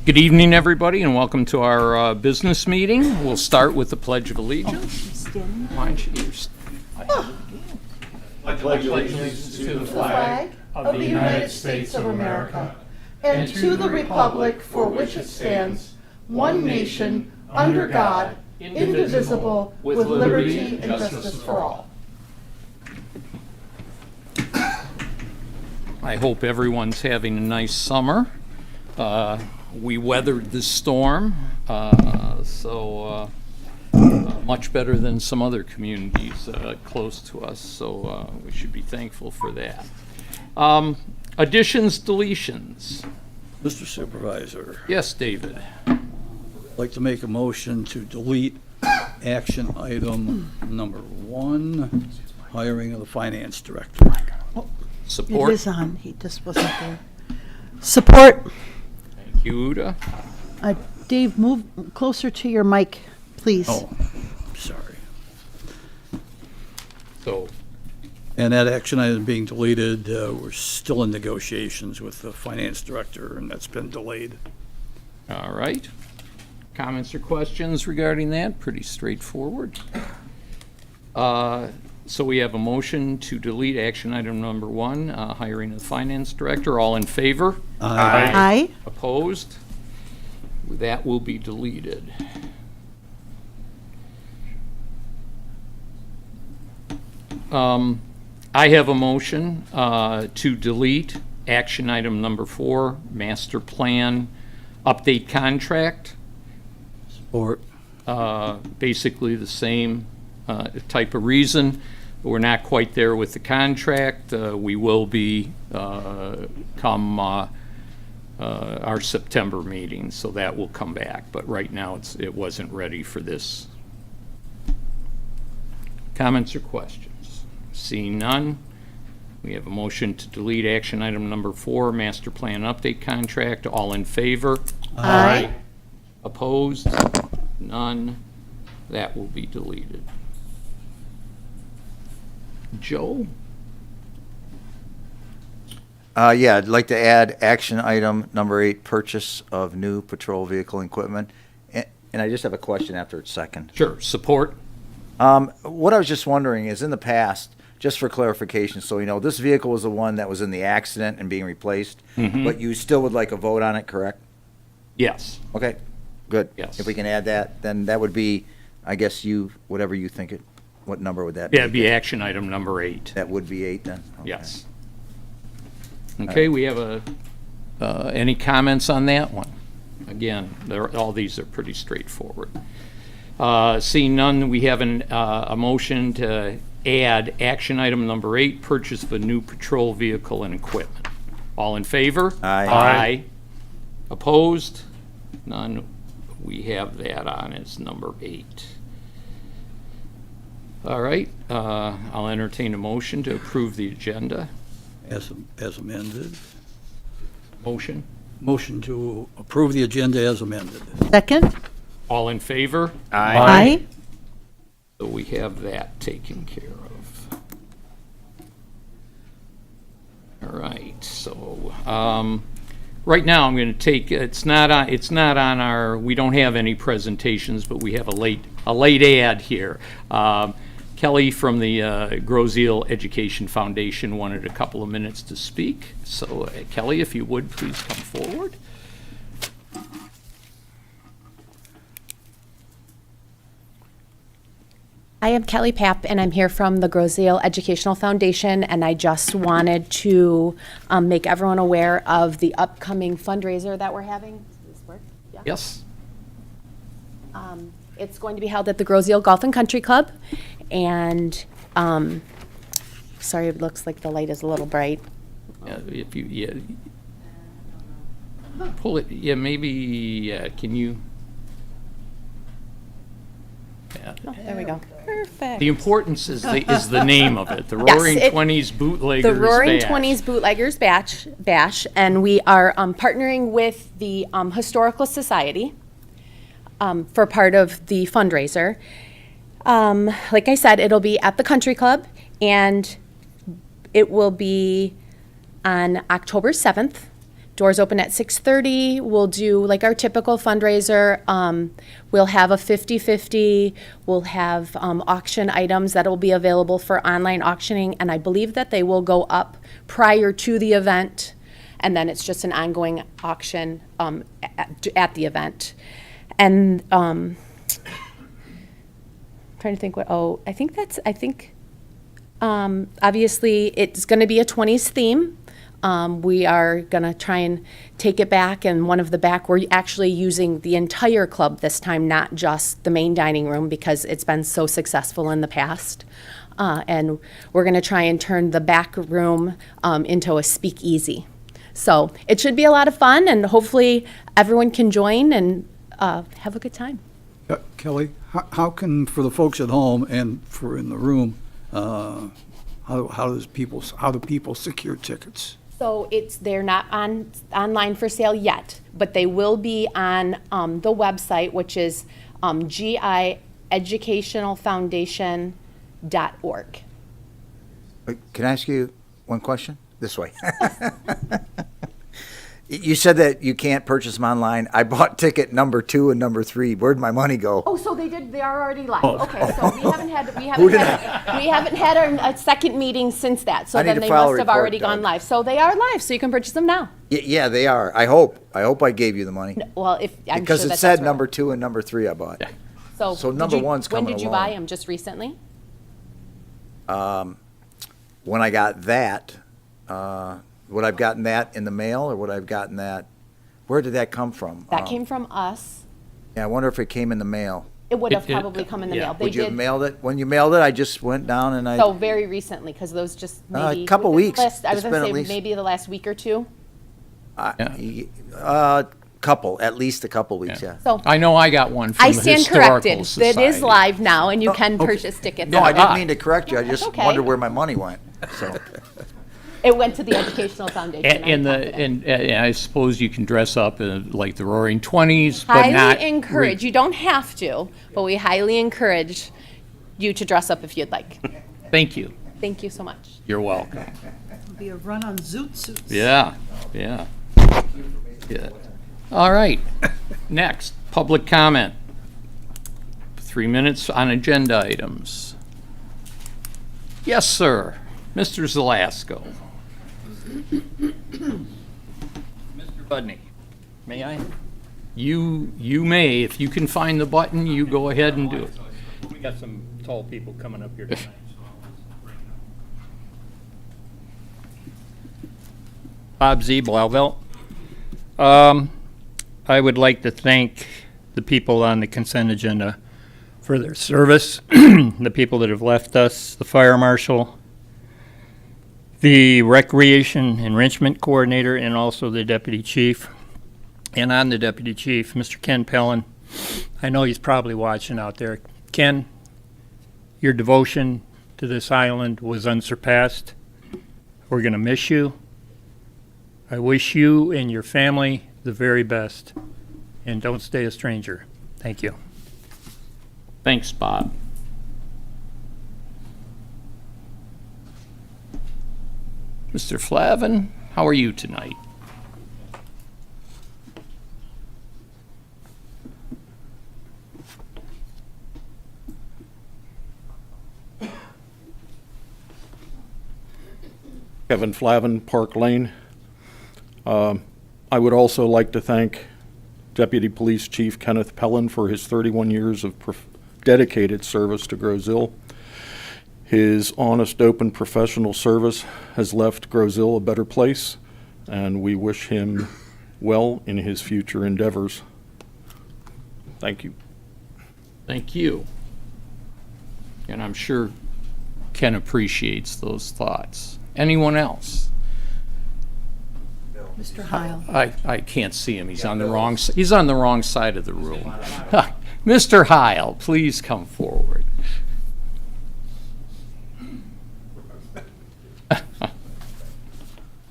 Good evening, everybody, and welcome to our business meeting. We'll start with the Pledge of Allegiance. Why don't you I pledge allegiance to the flag of the United States of America and to the republic for which it stands, one nation, under God, indivisible, with liberty and justice for all. I hope everyone's having a nice summer. We weathered the storm, so much better than some other communities close to us, so we should be thankful for that. Additions, deletions. Mr. Supervisor, Yes, David. I'd like to make a motion to delete action item number 1, hiring of the finance director. It Support. is on, he just wasn't there. Support. Thank you, Uda. Dave, move closer to your mic, please. Oh, sorry. So, And that action item being deleted, we're still in negotiations with the finance director, and that's been delayed. all right. Comments or questions regarding that? Pretty straightforward. So we have a motion to delete action item number 1, hiring a finance director. All in favor? Aye. Opposed? That will be deleted. I have a motion to delete action item number 4, master plan update contract. Or, Basically the same type of reason. We're not quite there with the contract. We will be come our September meeting, so that will come back. But right now, it wasn't ready for this. Comments or questions? Seeing none, we have a motion to delete action item number 4, master plan update contract. All in favor? Aye. Opposed? None. That will be deleted. Joe? Yeah, I'd like to add action item number 8, purchase of new patrol vehicle equipment. And I just have a question after it's second. Sure. Support? What I was just wondering is, in the past, just for clarification, so you know, this vehicle was the one that was in the accident and being replaced, but you still would like a vote on it, correct? Yes. Okay, good. Yes. If we can add that, then that would be, I guess whatever you think it, what number would that be? Yeah, it'd be action item number 8. That would be 8 then? Okay. Yes. Okay, we have any comments on that one? Again, all these are pretty straightforward. Seeing none, we have a motion to add action item number 8, purchase of a new patrol vehicle and equipment. All in favor? Aye. Aye. Opposed? None. We have that on as number 8. All right, I'll entertain a motion to approve the agenda. as amended. Motion? Motion to approve the agenda as amended. Second. All in favor? Aye. So we have that taken care of. All right, so, right now I'm gonna take, it's not on our, we don't have any presentations, but we have a late ad here. Kelly from the Grozeal Education Foundation wanted a couple of minutes to speak. So Kelly, if you would, please come forward. I am Kelly Papp, and I'm here from the Grozeal Educational Foundation, and I just wanted to make everyone aware of the upcoming fundraiser that we're having. Does this work? Yeah. Yes. It's going to be held at the Grozeal Golf and Country Club, and sorry, it looks like the light is a little bright. If you, yeah. Pull it, yeah, maybe, can you? Yeah. Oh, there we go. Perfect. The importance is the name of it, the Yes, Roaring Twenties Bootleggers The Roaring Bash. Twenties Bootleggers Bash, and we are partnering with the Historical Society for part of the fundraiser. Like I said, it'll be at the Country Club, and it will be on October 7th Doors open at 6:30. We'll do like our typical fundraiser. We'll have a 50-50. We'll have auction items that will be available for online auctioning, and I believe that they will go up prior to the event, and then it's just an ongoing auction at the event. And trying to think what, obviously it's going to be a 20s theme. We are going to try and take it back, and one of the back, we're actually using the entire club this time, not just the main dining room, because it's been so successful in the past. And we're going to try and turn the back room into a speakeasy. So it should be a lot of fun, and hopefully everyone can join and have a good time. Kelly, how can, for the folks at home and for in the room, how do people secure tickets? So they're not online for sale yet, but they will be on the website, which is gieducationalfoundation.org. Can I ask you one question? This way. You said that you can't purchase them online. I bought ticket number 2 and number 3. Where'd my money go? Oh, so they are already live. Okay, so we haven't had a second meeting since that. So I need then to they file a must have report, already gone Doug. live. So they are live, so you can purchase them now. Yeah, they are. I hope I gave you the money. Well, I'm Because sure it that said that's number 2 and number 3 I bought. So So number one's coming When did you along. buy them? Just recently? When I got that, would I've gotten that in the mail or would I've gotten that, where did that come from? That came from us. Yeah, I wonder if it came in the mail. It would have It- probably come in the yeah. mail. They Would you have did. mailed it? When you mailed it, I just went down and So very recently, because those just maybe. A couple within the weeks. last- I was It's going been to at say least- maybe the last week or two. At least a couple weeks, yeah. So I know I got one from I the stand Historical corrected. Society. It is live now, and you can purchase tickets. No, I Ah. didn't mean to correct you. I just okay. wondered where my money went, so. It went to the Educational Foundation. And I'm confident. I suppose you can dress up like the Roaring Twenties, but not. Highly encourage. You don't have to, but we highly encourage you to dress up if you'd like. Thank you. Thank you so much. You're welcome. It'll be a run on zoot suits. Yeah. All right. Next, public comment. 3 minutes on agenda items. Yes, sir. Mr. Zelasko. Mr. Budney, may I? You may. If you can find the button, you go ahead and do it. We got some tall people coming up here tonight. Bob Z. Blauvelt. I would like to thank the people on the consent agenda for their service, the people that have left us, the fire marshal, the recreation enrichment coordinator, and also the deputy chief. And on the deputy chief, Mr. Ken Pellin. I know he's probably watching out there. Ken, your devotion to this island was unsurpassed. We're going to miss you. I wish you and your family the very best. And don't stay a stranger. Thank you. Thanks, Bob. Mr. Flavin, how are you tonight? Kevin Flavin, Park Lane. I would also like to thank Deputy Police Chief Kenneth Pellin for his 31 years of dedicated service to Grozil. His honest, open, professional service has left Grozil a better place, and we wish him well in his future endeavors. Thank you. Thank you. And I'm sure Ken appreciates those thoughts. Anyone else? Mr. Heil. I can't see him. He's on the wrong side of the room. Mr. Heil, please come forward.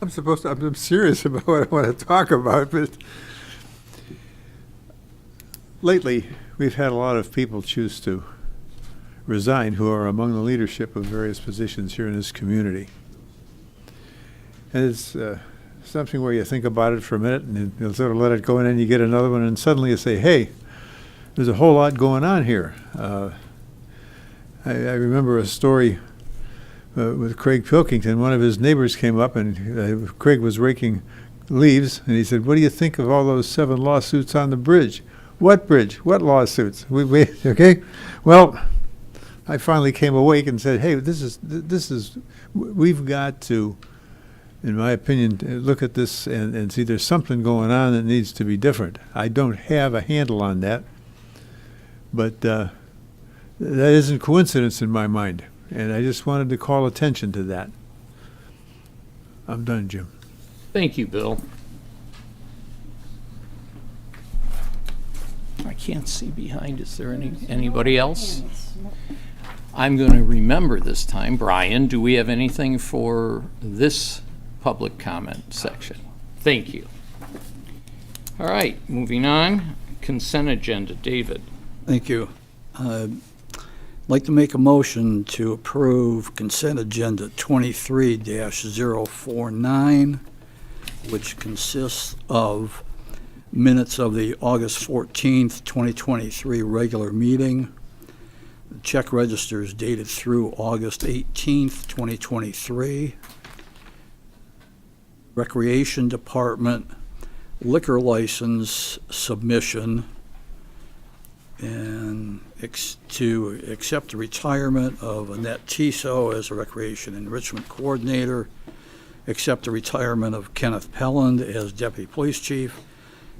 I'm serious about what I want to talk about, but lately, we've had a lot of people choose to resign who are among the leadership of various positions here in this community. And it's something where you think about it for a minute and you'll sort of let it go, and then you get another one, and suddenly you say, hey, there's a whole lot going on here. I remember a story with Craig Pilkington. One of his neighbors came up, and Craig was raking leaves, and he said, what do you think of all those 7 lawsuits on the bridge? What bridge? What lawsuits? Okay? Well, I finally came awake and said, hey, we've got to, in my opinion, look at this and see there's something going on that needs to be different. I don't have a handle on that, but that isn't coincidence in my mind, and I just wanted to call attention to that. I'm done, Jim. Thank you, Bill. I can't see behind. Is there anybody else? I'm going to remember this time. Brian, do we have anything for this public comment section? Thank you. All right, moving on. Consent agenda. David. Thank you. I'd like to make a motion to approve consent agenda 23-049, which consists of minutes of the August 14th, 2023 regular meeting, the check registers dated through August 18th, 2023, Recreation Department liquor license submission, and to accept the retirement of Annette Tiso as a Recreation Enrichment Coordinator, accept the retirement of Kenneth Pelland as Deputy Police Chief,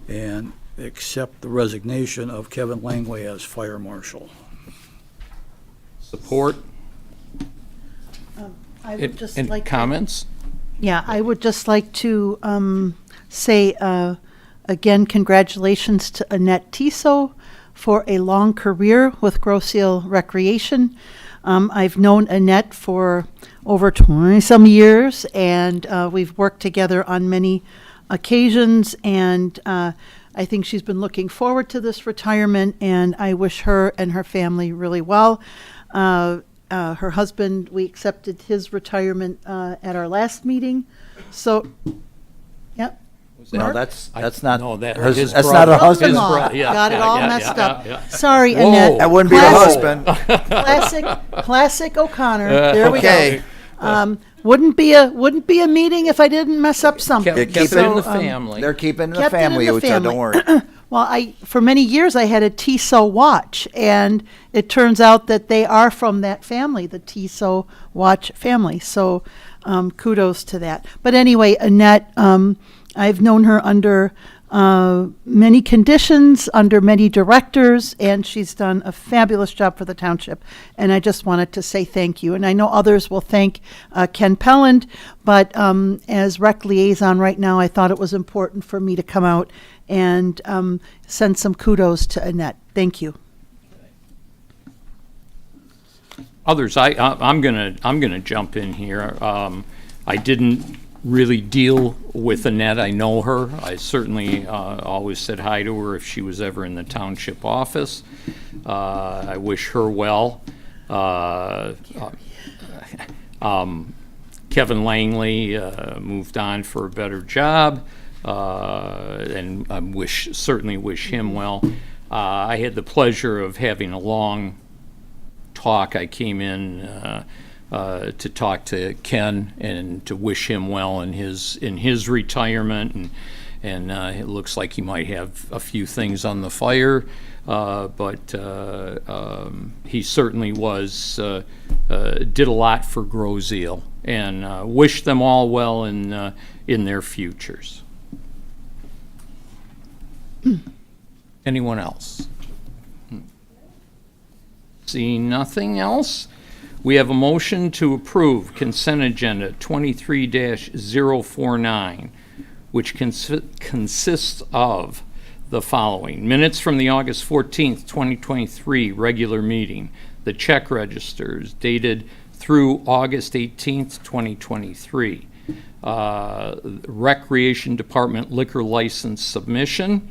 and accept the resignation of Kevin Langley as Fire Marshal. Support. I would just And like comments? Yeah, I would just like to say again, congratulations to Annette Tiso for a long career with Grosse Ile Recreation. I've known Annette for over 20-some years, and we've worked together on many occasions, and I think she's been looking forward to this retirement, and I wish her and her family really well. Her husband, we accepted his retirement at our last meeting, so, yep. No, that's not, No, that- hers- his that's brother. not her husband. His Brother-in-law. bro- yeah, Got it yeah, all yeah, messed yeah, up. yeah. Sorry, Whoa. Annette. That wouldn't be her husband. Classic O'Connor. There we Okay. go. Wouldn't be a meeting if I didn't mess up something. Kept keep it in it- the family. They're keeping the Kept it in family, the which family. don't worry. Well, for many years I had a Tissot watch, and it turns out that they are from that family, the Tissot watch family. So kudos to that. But anyway, Annette, I've known her under many conditions, under many directors, and she's done a fabulous job for the township. And I just wanted to say thank you. And I know others will thank Ken Pelland, but as rec liaison right now, I thought it was important for me to come out and send some kudos to Annette. Thank you. Others, I'm gonna jump in here. I didn't really deal with Annette. I know her. I certainly always said hi to her if she was ever in the township office. I wish her well. Kevin Langley moved on for a better job, and I certainly wish him well. I had the pleasure of having a long talk. I came in to talk to Ken and to wish him well in his retirement, and it looks like he might have a few things on the fire, but he certainly did a lot for Grosse Ile, and wish them all well in their futures. Anyone else? Seeing nothing else, we have a motion to approve consent agenda 23-049, which consists of the following: minutes from the August 14th, 2023 regular meeting, the check registers dated through August 18th, 2023, Recreation Department liquor license submission,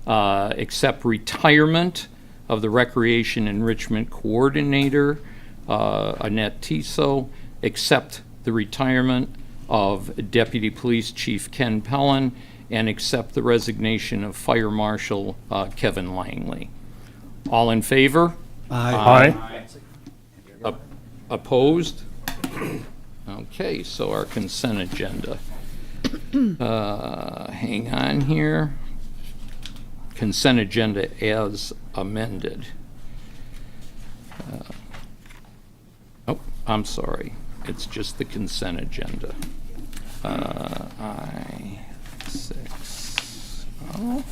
accept retirement of the Recreation Enrichment Coordinator, Annette Tiso, accept the retirement of Deputy Police Chief Ken Pellin and accept the resignation of Fire Marshal Kevin Langley. All in favor? Aye. Opposed? Okay, so our consent agenda. Hang on here. Consent agenda as amended. Oh, I'm sorry. It's just the consent agenda. I-6. Oh.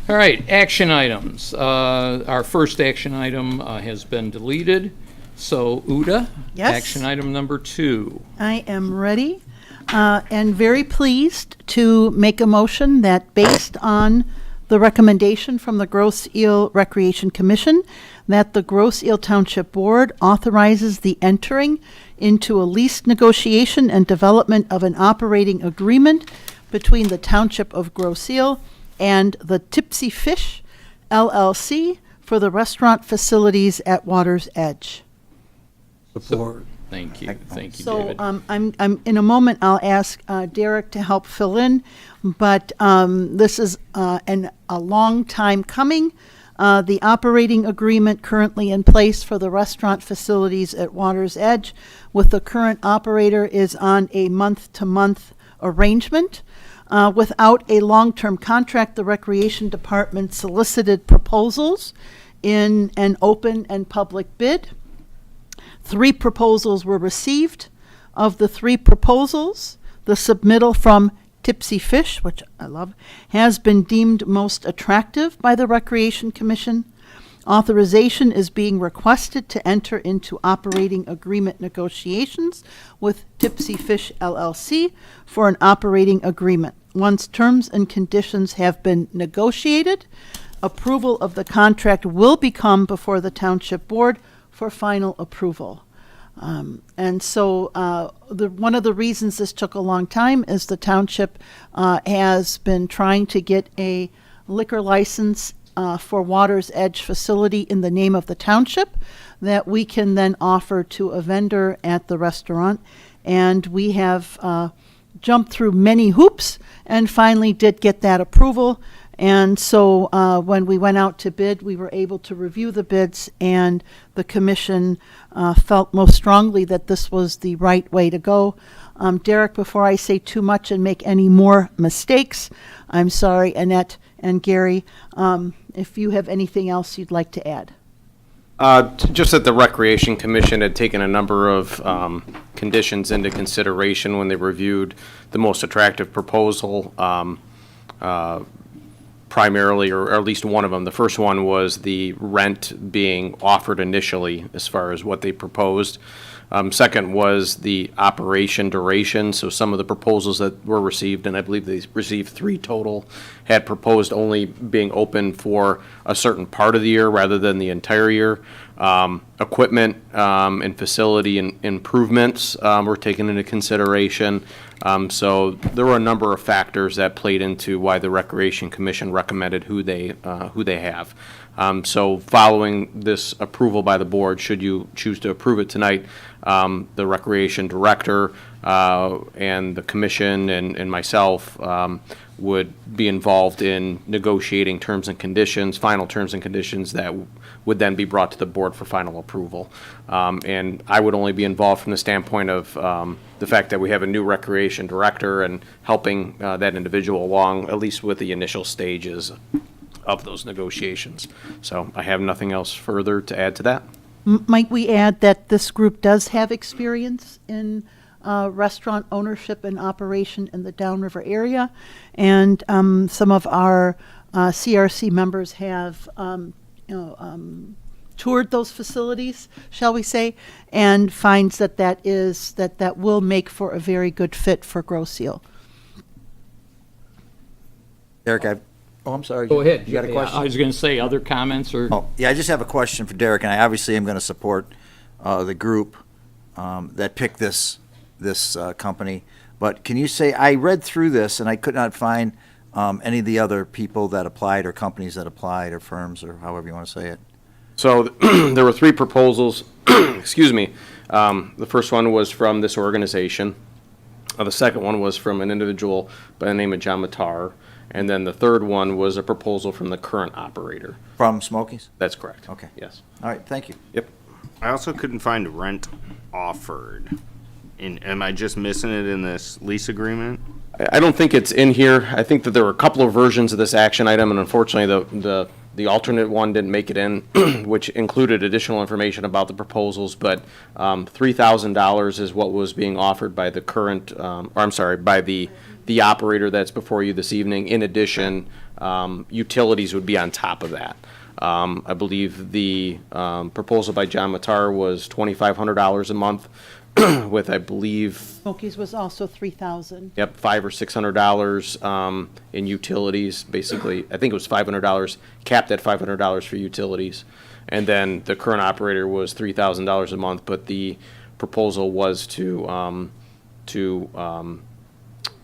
All right, action items. Our first action item has been deleted. So, Uda? Yes? Action item number 2. I am ready and very pleased to make a motion that based on the recommendation from the Grosse Ile Recreation Commission, that the Grosse Ile Township Board authorizes the entering into a lease negotiation and development of an operating agreement between the Township of Grosse Ile and the Tipsy Fish LLC for the restaurant facilities at Water's Edge. Support. Thank you. Thank you, So David. I'm in a moment, I'll ask Derek to help fill in, but this is a long time coming. The operating agreement currently in place for the restaurant facilities at Water's Edge with the current operator is on a month-to-month arrangement. Without a long-term contract, the Recreation Department solicited proposals in an open and public bid. 3 proposals were received. Of the 3 proposals, the submittal from Tipsy Fish, which I love, has been deemed most attractive by the Recreation Commission. Authorization is being requested to enter into operating agreement negotiations with Tipsy Fish LLC for an operating agreement. Once terms and conditions have been negotiated, approval of the contract will become before the Township Board for final approval. And so one of the reasons this took a long time is the Township has been trying to get a liquor license for Water's Edge facility in the name of the Township that we can then offer to a vendor at the restaurant. And we have jumped through many hoops and finally did get that approval. And so when we went out to bid, we were able to review the bids, and the commission felt most strongly that this was the right way to go. Derek, before I say too much and make any more mistakes, I'm sorry, Annette and Gary, if you have anything else you'd like to add. Just that the Recreation Commission had taken a number of conditions into consideration when they reviewed the most attractive proposal. Primarily, or at least one of them. The first one was the rent being offered initially as far as what they proposed. Second was the operation duration. So some of the proposals that were received, and I believe they received 3 total, had proposed only being open for a certain part of the year rather than the entire year. Equipment and facility improvements were taken into consideration. So there were a number of factors that played into why the Recreation Commission recommended who they have. So following this approval by the board, should you choose to approve it tonight, the Recreation Director and the Commission and myself would be involved in negotiating terms and conditions, final terms and conditions that would then be brought to the board for final approval. And I would only be involved from the standpoint of the fact that we have a new Recreation Director and helping that individual along, at least with the initial stages of those negotiations. So I have nothing else further to add to that. Might we add that this group does have experience in restaurant ownership and operation in the Downriver area, and some of our CRC members have toured those facilities, shall we say, and finds that will make for a very good fit for Grosse Ile. Derek, I'm sorry. Go ahead. You got a question? I was going to say, other comments or? Oh, yeah, I just have a question for Derek, and I obviously am going to support the group that picked this company. But can you say, I read through this and I could not find any of the other people that applied or companies that applied or firms or however you want to say it. So there were 3 proposals. Excuse me. The first one was from this organization. The second one was from an individual by the name of John Matar. And then the third one was a proposal from the current operator. From Smokies? That's correct. Okay. Yes. All right, thank you. Yep. I also couldn't find rent offered. Am I just missing it in this lease agreement? I don't think it's in here. I think that there were a couple of versions of this action item, and unfortunately, the alternate one didn't make it in, which included additional information about the proposals, but $3,000 is what was being offered by the current, by the operator that's before you this evening. In addition, utilities would be on top of that. I believe the proposal by John Matar was $2,500 a month, with, I believe, Smokies was also 3,000. yep, $500 or $600 in utilities. Basically, I think it was $500, capped at $500 for utilities. And then the current operator was $3,000 a month, but the proposal was to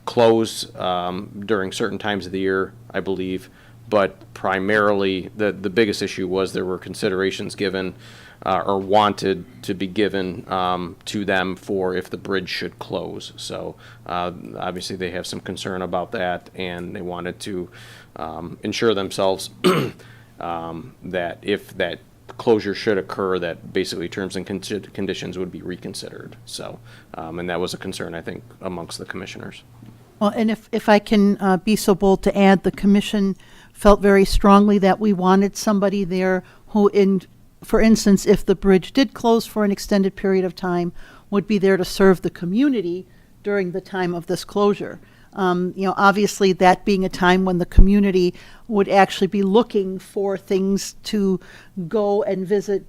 close during certain times of the year, I believe. But primarily, the biggest issue was there were considerations given or wanted to be given to them for if the bridge should close. So obviously they have some concern about that, and they wanted to ensure themselves that if that closure should occur, that basically terms and conditions would be reconsidered. So, and that was a concern, I think, amongst the commissioners. Well, and if I can be so bold to add, the commission felt very strongly that we wanted somebody there who, for instance, if the bridge did close for an extended period of time, would be there to serve the community during the time of this closure. Obviously that being a time when the community would actually be looking for things to go and visit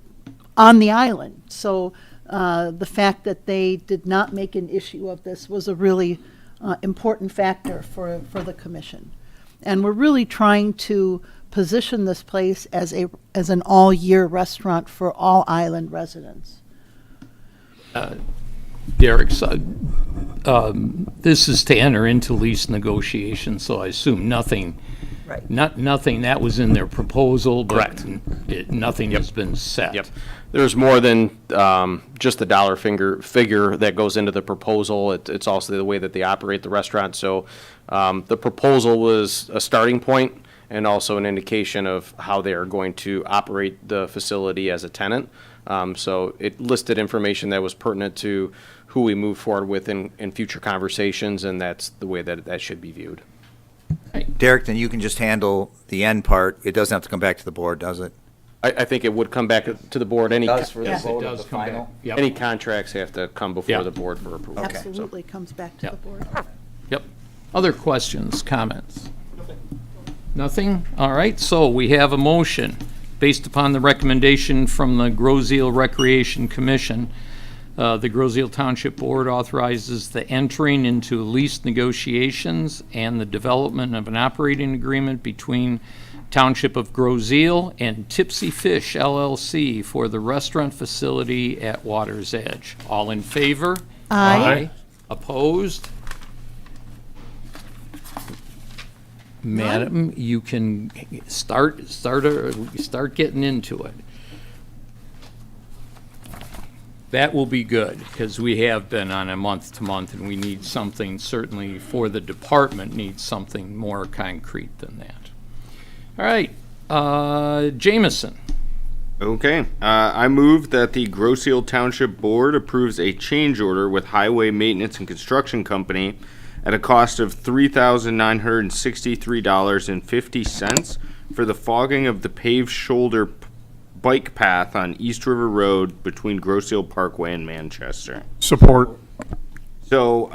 on the island. So the fact that they did not make an issue of this was a really important factor for the commission. And we're really trying to position this place as an all-year restaurant for all island residents. Derek, this is to enter into lease negotiations, so I assume nothing, Right. nothing that was in their proposal, but Correct. nothing has been set. Yep. There's more than just the dollar figure that goes into the proposal. It's also the way that they operate the restaurant. So the proposal was a starting point and also an indication of how they are going to operate the facility as a tenant. So it listed information that was pertinent to who we move forward with in future conversations, and that's the way that should be viewed. Derek, then you can just handle the end part. It doesn't have to come back to the board, does it? I think it would come back to the board. Does for the Yes, it vote does of the come back. final? Yep. Any contracts have to come before Yeah. the board for approval. Okay. Absolutely comes back to Yeah. the board. Yep. Other questions, comments? Nothing? All right, so we have a motion based upon the recommendation from the Groseal Recreation Commission. The Groseal Township Board authorizes the entering into lease negotiations and the development of an operating agreement between Township of Groseal and Tipsy Fish LLC for the restaurant facility at Water's Edge. All in favor? Aye. Opposed? Madam, you can start getting into it. That will be good, because we have been on a month-to-month, and we need something, certainly for the department, needs something more concrete than that. All right, Jameson. Okay. I move that the Groseal Township Board approves a change order with Highway Maintenance and Construction Company at a cost of $3,963.50 for the fogging of the paved shoulder bike path on East River Road between Groseal Parkway and Manchester. Support. So,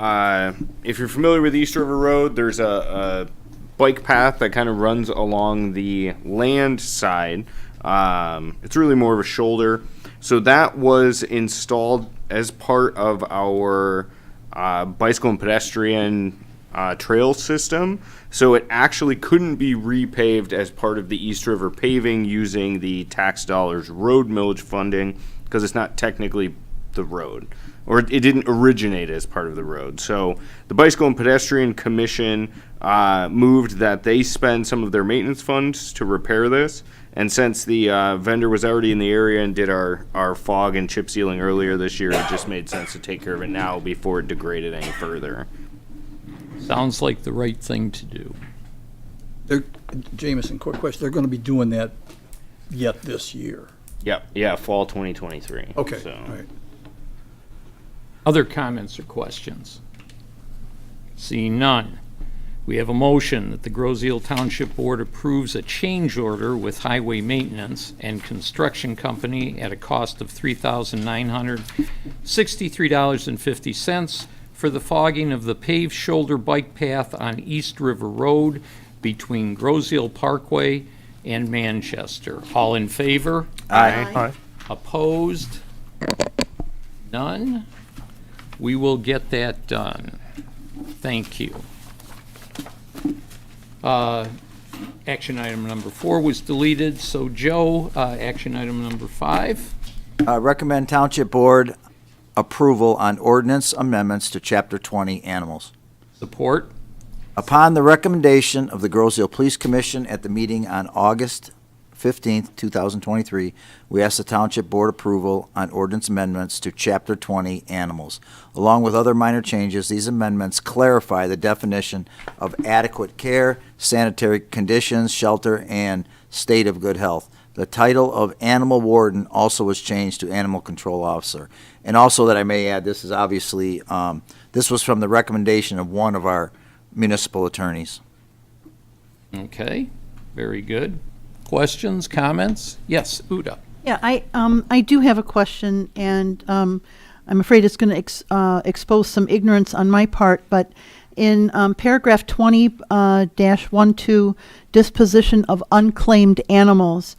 if you're familiar with East River Road, there's a bike path that kind of runs along the land side. It's really more of a shoulder. So that was installed as part of our bicycle and pedestrian trail system. So it actually couldn't be repaved as part of the East River paving using the tax dollars road millage funding, because it's not technically the road. or it didn't originate as part of the road. So the Bicycle and Pedestrian Commission moved that they spend some of their maintenance funds to repair this. And since the vendor was already in the area and did our fog and chip sealing earlier this year, it just made sense to take care of it now before it degraded any further. Sounds like the right thing to do. Jameson, quick question. They're going to be doing that yet this year? Yep. Yeah, fall 2023. Okay, So. all right. Other comments or questions? Seeing none, we have a motion that the Groseal Township Board approves a change order with Highway Maintenance and Construction Company at a cost of $3,963.50 for the fogging of the paved shoulder bike path on East River Road between Groseal Parkway and Manchester. All in favor? Aye. Opposed? None? We will get that done. Thank you. Action item number 4 was deleted, so Joe, action item number 5. Recommend Township Board approval on ordinance amendments to Chapter 20 Animals. Support? Upon the recommendation of the Groseal Police Commission at the meeting on August 15th, 2023, we ask the Township Board approval on ordinance amendments to Chapter 20 Animals. Along with other minor changes, these amendments clarify the definition of adequate care, sanitary conditions, shelter, and state of good health. The title of Animal Warden also was changed to Animal Control Officer. And also that I may add, this is obviously, this was from the recommendation of one of our municipal attorneys. Okay, very good. Questions, comments? Yes, Uda. Yeah, I do have a question, and I'm afraid it's going to expose some ignorance on my part, but in paragraph 20-12, disposition of unclaimed animals,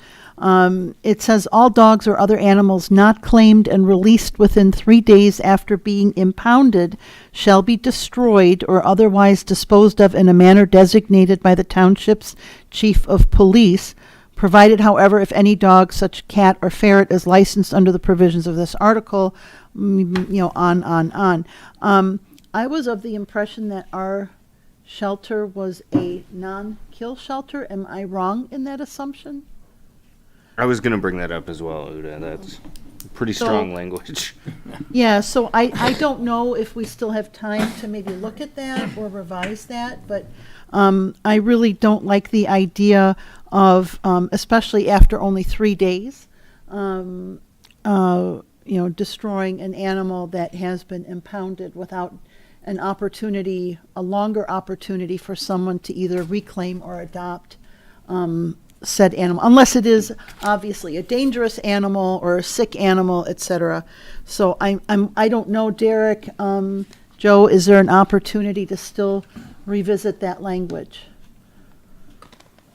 it says all dogs or other animals not claimed and released within 3 days after being impounded shall be destroyed or otherwise disposed of in a manner designated by the township's chief of police, provided, however, if any dog, such cat or ferret, is licensed under the provisions of this article, on. I was of the impression that our shelter was a non-kill shelter. Am I wrong in that assumption? I was going to bring that up as well, Uda. That's pretty strong language. Yeah, so I don't know if we still have time to maybe look at that or revise that, but I really don't like the idea of, especially after only 3 days, destroying an animal that has been impounded without an opportunity, a longer opportunity for someone to either reclaim or adopt said animal, unless it is obviously a dangerous animal or a sick animal, etc. So I don't know, Derek, Joe, is there an opportunity to still revisit that language?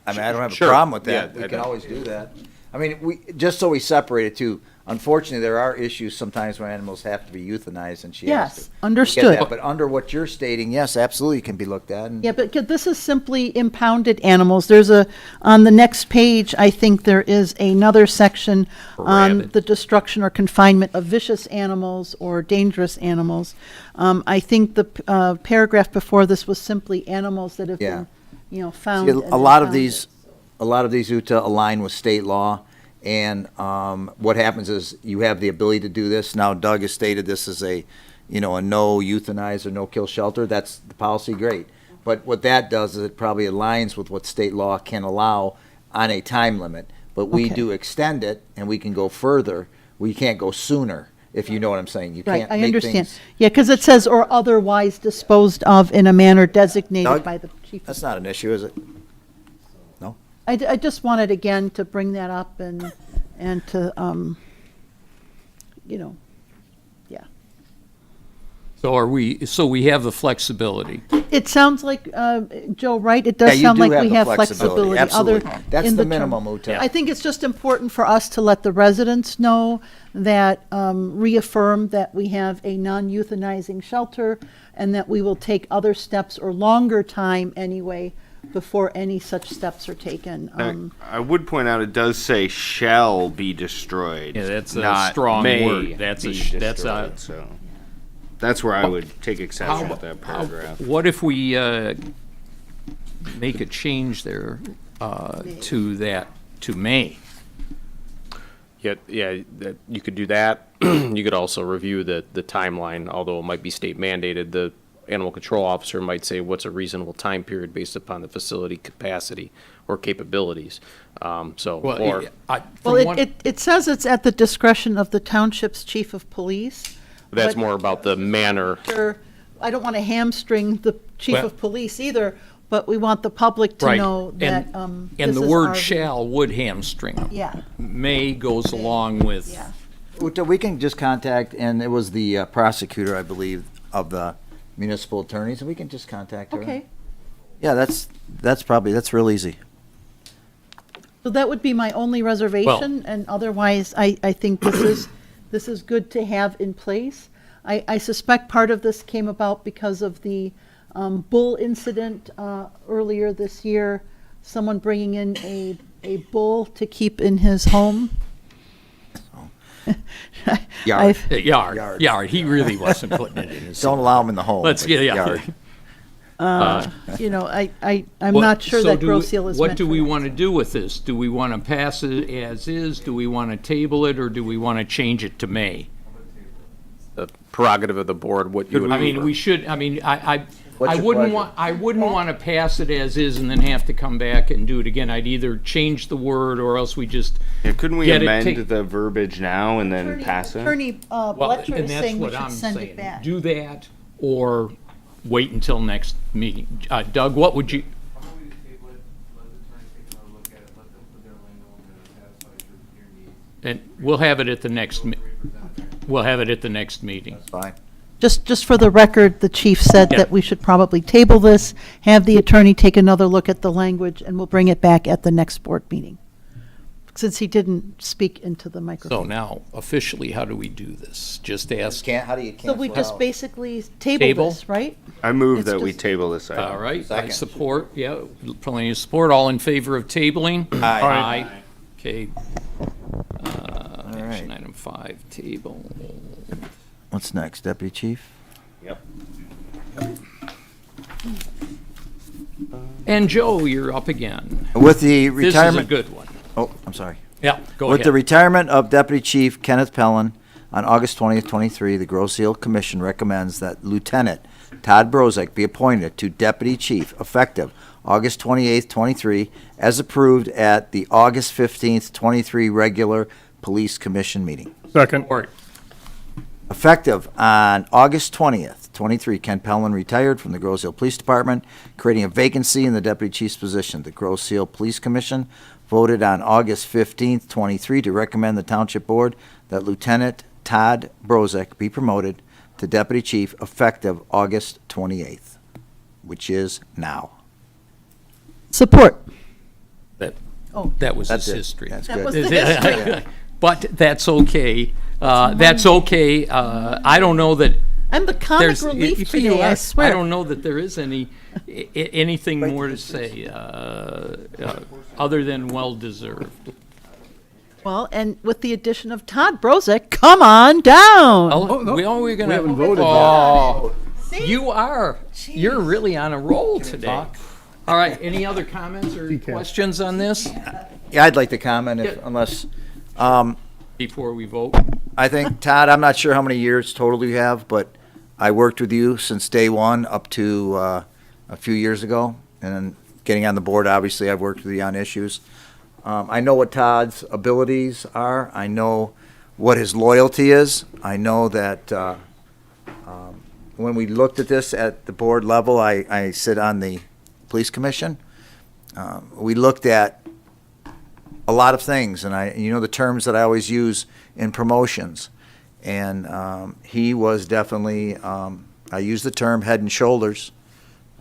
I mean, I don't have Sure. a problem with that. Yeah, We I can don't. always do that. I mean, just so we separate it too, unfortunately, there are issues sometimes when animals have to be euthanized, and she has Yes, to. We get understood. that, but under what you're stating, yes, absolutely can be looked at. And Yeah, but this is simply impounded animals. On the next page, I think there is another section on Rabid. the destruction or confinement of vicious animals or dangerous animals. I think the paragraph before this was simply animals that have Yeah. been, found. See, and a lot of impounded. these UTA align with state law, and what happens is you have the ability to do this. Now, Doug has stated this is a no euthanize or no kill shelter. That's the policy, great. But what that does is it probably aligns with what state law can allow on a time limit. But we Okay. do extend it, and we can go further. We can't go sooner, if you know what I'm saying. You Right, can't I make understand. things. Yeah, because it says, or otherwise disposed of in a manner designated Doug, by the chief. That's not an issue, is it? I just wanted again to bring that up and to, yeah. So we have the flexibility. It sounds like, Joe, right? It Yeah, does you sound do like have we the have flexibility, flexibility. absolutely. other That's in the term. minimum, Uta. I think it's just important for us to let the residents know that, reaffirm that we have a non-euthanizing shelter and that we will take other steps or longer time anyway before any such steps are taken. I would point out it does say shall be destroyed. Yeah, that's a not strong may word. That's be that's a destroyed, so. That's where I would take exception with that How- paragraph. What if we make a change there to May? Yeah, you could do that. You could also review the timeline, although it might be state mandated. The animal control officer might say, what's a reasonable time period based upon the facility capacity or capabilities? Well, Well, it says it's at the discretion of the township's chief of police. That's but- more about the manner. Sure, I don't want to hamstring the chief Well- of police either, but we want the public to Right. know that, And this the is word our view. shall would hamstring them. Yeah, May goes along with. yeah. We can just contact, and it was the prosecutor, I believe, of the municipal attorneys, and we can just contact her. Okay, Yeah, that's real easy. so that would be my only reservation, and otherwise, I think this is good to have in place. I suspect part of this came about because of the bull incident earlier this year, someone bringing in a bull to keep in his home. Yard. I've- Yard. He really wasn't putting it in his. Don't allow them in the home. Let's but get, yeah. yard. You know, I'm What- not sure so that do Grosse we- Seal is What meant do for we that. want to do with this? Do we want to pass it as is? Do we want to table it, or do we want to change it to May? The prerogative of the board, what you would. I mean, we should, I mean, What's I your wouldn't pleasure? want, I wouldn't want to pass it as is and then have to come back and do it again. I'd either change the word or else we just. Yeah, couldn't we Get it amend take- the verbiage now and then pass it? Attorney Well, Bletcher and is that's saying we what should I'm send saying. it back. Do that or wait until next meeting. Doug, what would you? And we'll have it at the next, we'll have it at the next meeting. Fine. Just for the record, the chief said Yeah. that we should probably table this, have the attorney take another look at the language, and we'll bring it back at the next board meeting, since he didn't speak into the So microphone. now, officially, how do we do this? Just ask, How do you So cancel we it just out? basically Table? table this, right? I move It's that we just- table this item. all right, I Second. support, yeah, plenty of support. All in favor of tabling? Aye. Okay. Action right. item 5, table. What's next, Deputy Chief? Yep. And Joe, you're up again. With the This is a retirement. good one. Oh, I'm sorry. Yeah, go With the ahead. retirement of Deputy Chief Kenneth Pellin on August 20th, 23, the Grosse Seal Commission recommends that Lieutenant Todd Brozek be appointed to Deputy Chief effective August 28th, 23, as approved at the August 15th, 23 regular Police Commission meeting. Second. Support. Effective on August 20th, 23, Ken Pellin retired from the Grosse Seal Police Department, creating a vacancy in the Deputy Chief's position. The Grosse Seal Police Commission voted on August 15th, 23, to recommend the Township Board that Lieutenant Todd Brozek be promoted to Deputy Chief effective August 28th, which is now. Support. That was That's his it. history. That's That good. was the history. But that's okay. That's okay. I don't know that I'm the comic there's. relief if you today, I are- swear. I don't know that there is anything more to say, other than well-deserved. Well, and with the addition of Todd Brozek, come on down. We're gonna. haven't voted Oh, you're really on a roll today. All right, any other comments or questions on this Yeah, I'd like to comment unless, before we vote? I think, Todd, I'm not sure how many years total you have, but I worked with you since day one up to a few years ago. And then getting on the board, obviously, I've worked with you on issues. I know what Todd's abilities are. I know what his loyalty is. I know that when we looked at this at the board level, I sit on the police commission. We looked at a lot of things, and you know the terms that I always use in promotions. And he was definitely, I use the term head and shoulders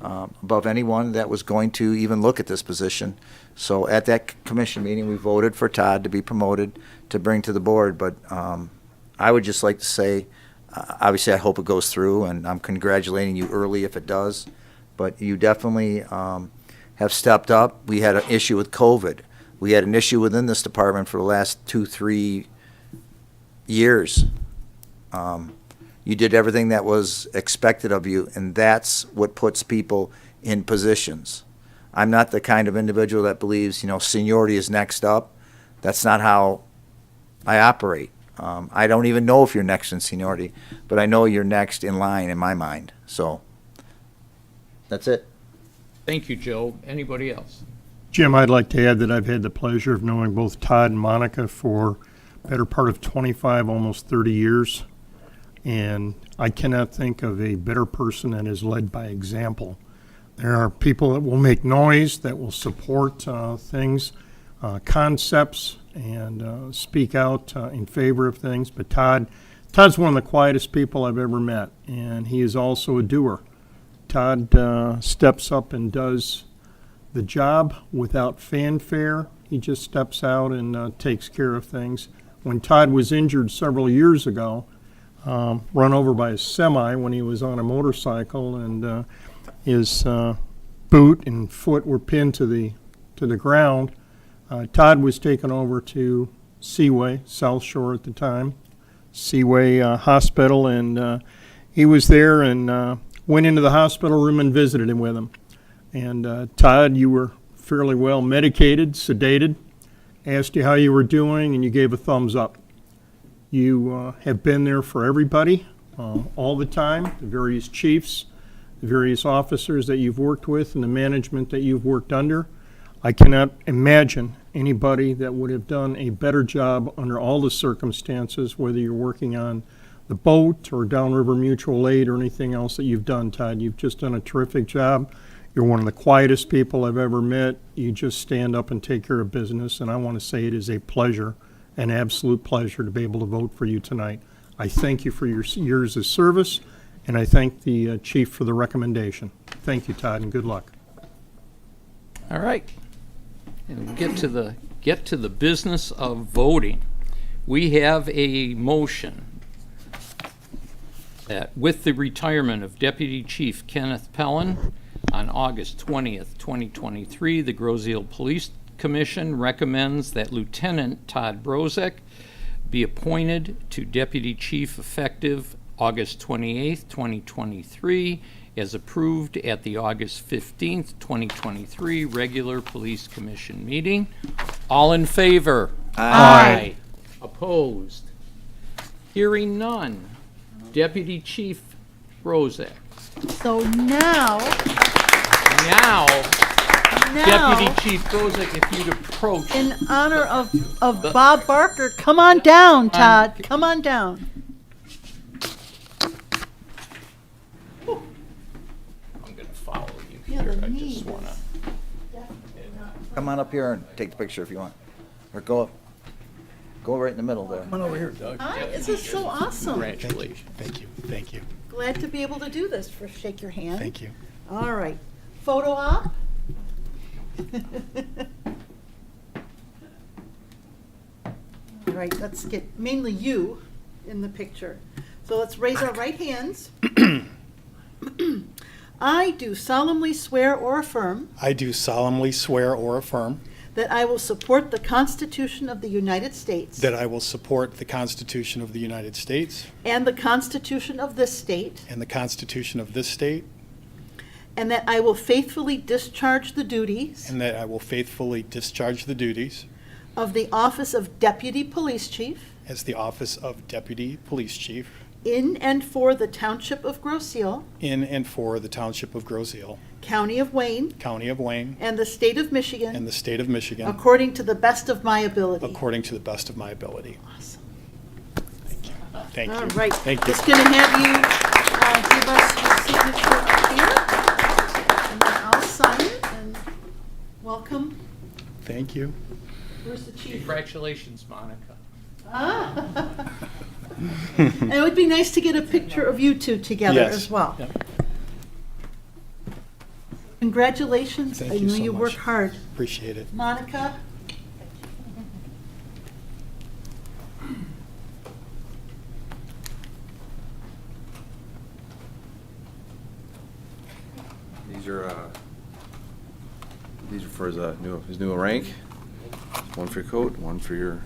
above anyone that was going to even look at this position. So at that commission meeting, we voted for Todd to be promoted to bring to the board. But I would just like to say, obviously, I hope it goes through, and I'm congratulating you early if it does. But you definitely have stepped up. We had an issue with COVID. We had an issue within this department for the last 2-3 years. You did everything that was expected of you, and that's what puts people in positions. I'm not the kind of individual that believes, seniority is next up. That's not how I operate. I don't even know if you're next in seniority, but I know you're next in line in my mind. So that's it. Thank you, Joe. Anybody else? Jim, I'd like to add that I've had the pleasure of knowing both Todd and Monica for better part of 25, almost 30 years. And I cannot think of a better person that is led by example. There are people that will make noise, that will support things, concepts, and speak out in favor of things. But Todd's one of the quietest people I've ever met, and he is also a doer. Todd steps up and does the job without fanfare. He just steps out and takes care of things. When Todd was injured several years ago, run over by a semi when he was on a motorcycle, and his boot and foot were pinned to the ground. Todd was taken over to Seaway, South Shore at the time, Seaway Hospital, and he was there and went into the hospital room and visited him with him. And Todd, you were fairly well medicated, sedated, asked you how you were doing, and you gave a thumbs up. You have been there for everybody all the time, the various chiefs, the various officers that you've worked with, and the management that you've worked under. I cannot imagine anybody that would have done a better job under all the circumstances, whether you're working on the boat or Downriver Mutual Aid or anything else that you've done, Todd. You've just done a terrific job. You're one of the quietest people I've ever met. You just stand up and take care of business, and I want to say it is a pleasure, an absolute pleasure to be able to vote for you tonight. I thank you for your years of service, and I thank the chief for the recommendation. Thank you, Todd, and good luck. All right. And we'll get to the business of voting. We have a motion that with the retirement of Deputy Chief Kenneth Pellin on August 20th, 2023, the Groseal Police Commission recommends that Lieutenant Todd Brozek be appointed to Deputy Chief effective August 28th, 2023, as approved at the August 15th, 2023 regular Police Commission meeting. All in favor? Aye. Opposed? Hearing none. Deputy Chief Brozek. So now, Deputy Chief Brozek, if you'd approach. in honor of Bob Barker, come on down, Todd. Come on down. I'm going to follow you Yeah, here. the I knees. just want to. Come on up here and take the picture if you want. Or go up. Go right in the middle there. Come on over here, Doug. Hi, this is so awesome. Congratulations. Thank you, thank you, Glad to be able to do this. First, shake your hand. thank you. All right. Photo op. All right, let's get mainly you in the picture. So let's raise our right hands. I do solemnly swear or affirm I do solemnly swear or affirm that I will support the Constitution of the United States that I will support the Constitution of the United States and the Constitution of this state, and the Constitution of this state, and that I will faithfully discharge the duties and that I will faithfully discharge the duties of the office of Deputy Police Chief as the office of Deputy Police Chief in and for the Township of Groseal, in and for the Township of Groseal, County of Wayne, County of Wayne, and the State of and Michigan, the State of Michigan, according to the best of my ability. according to the best of my ability. Awesome. Thank you. All right. Thank you. Just going to have you give us your signature up here, and then I'll sign it, and welcome. Thank you. Where's the chief? Congratulations, Monica. Ah. And it would be nice to get a picture of you two together Yes. as well. Yep. Congratulations. Thank I you know so you much. work hard. Appreciate it. Monica? These are for his new rank. One for your coat, one for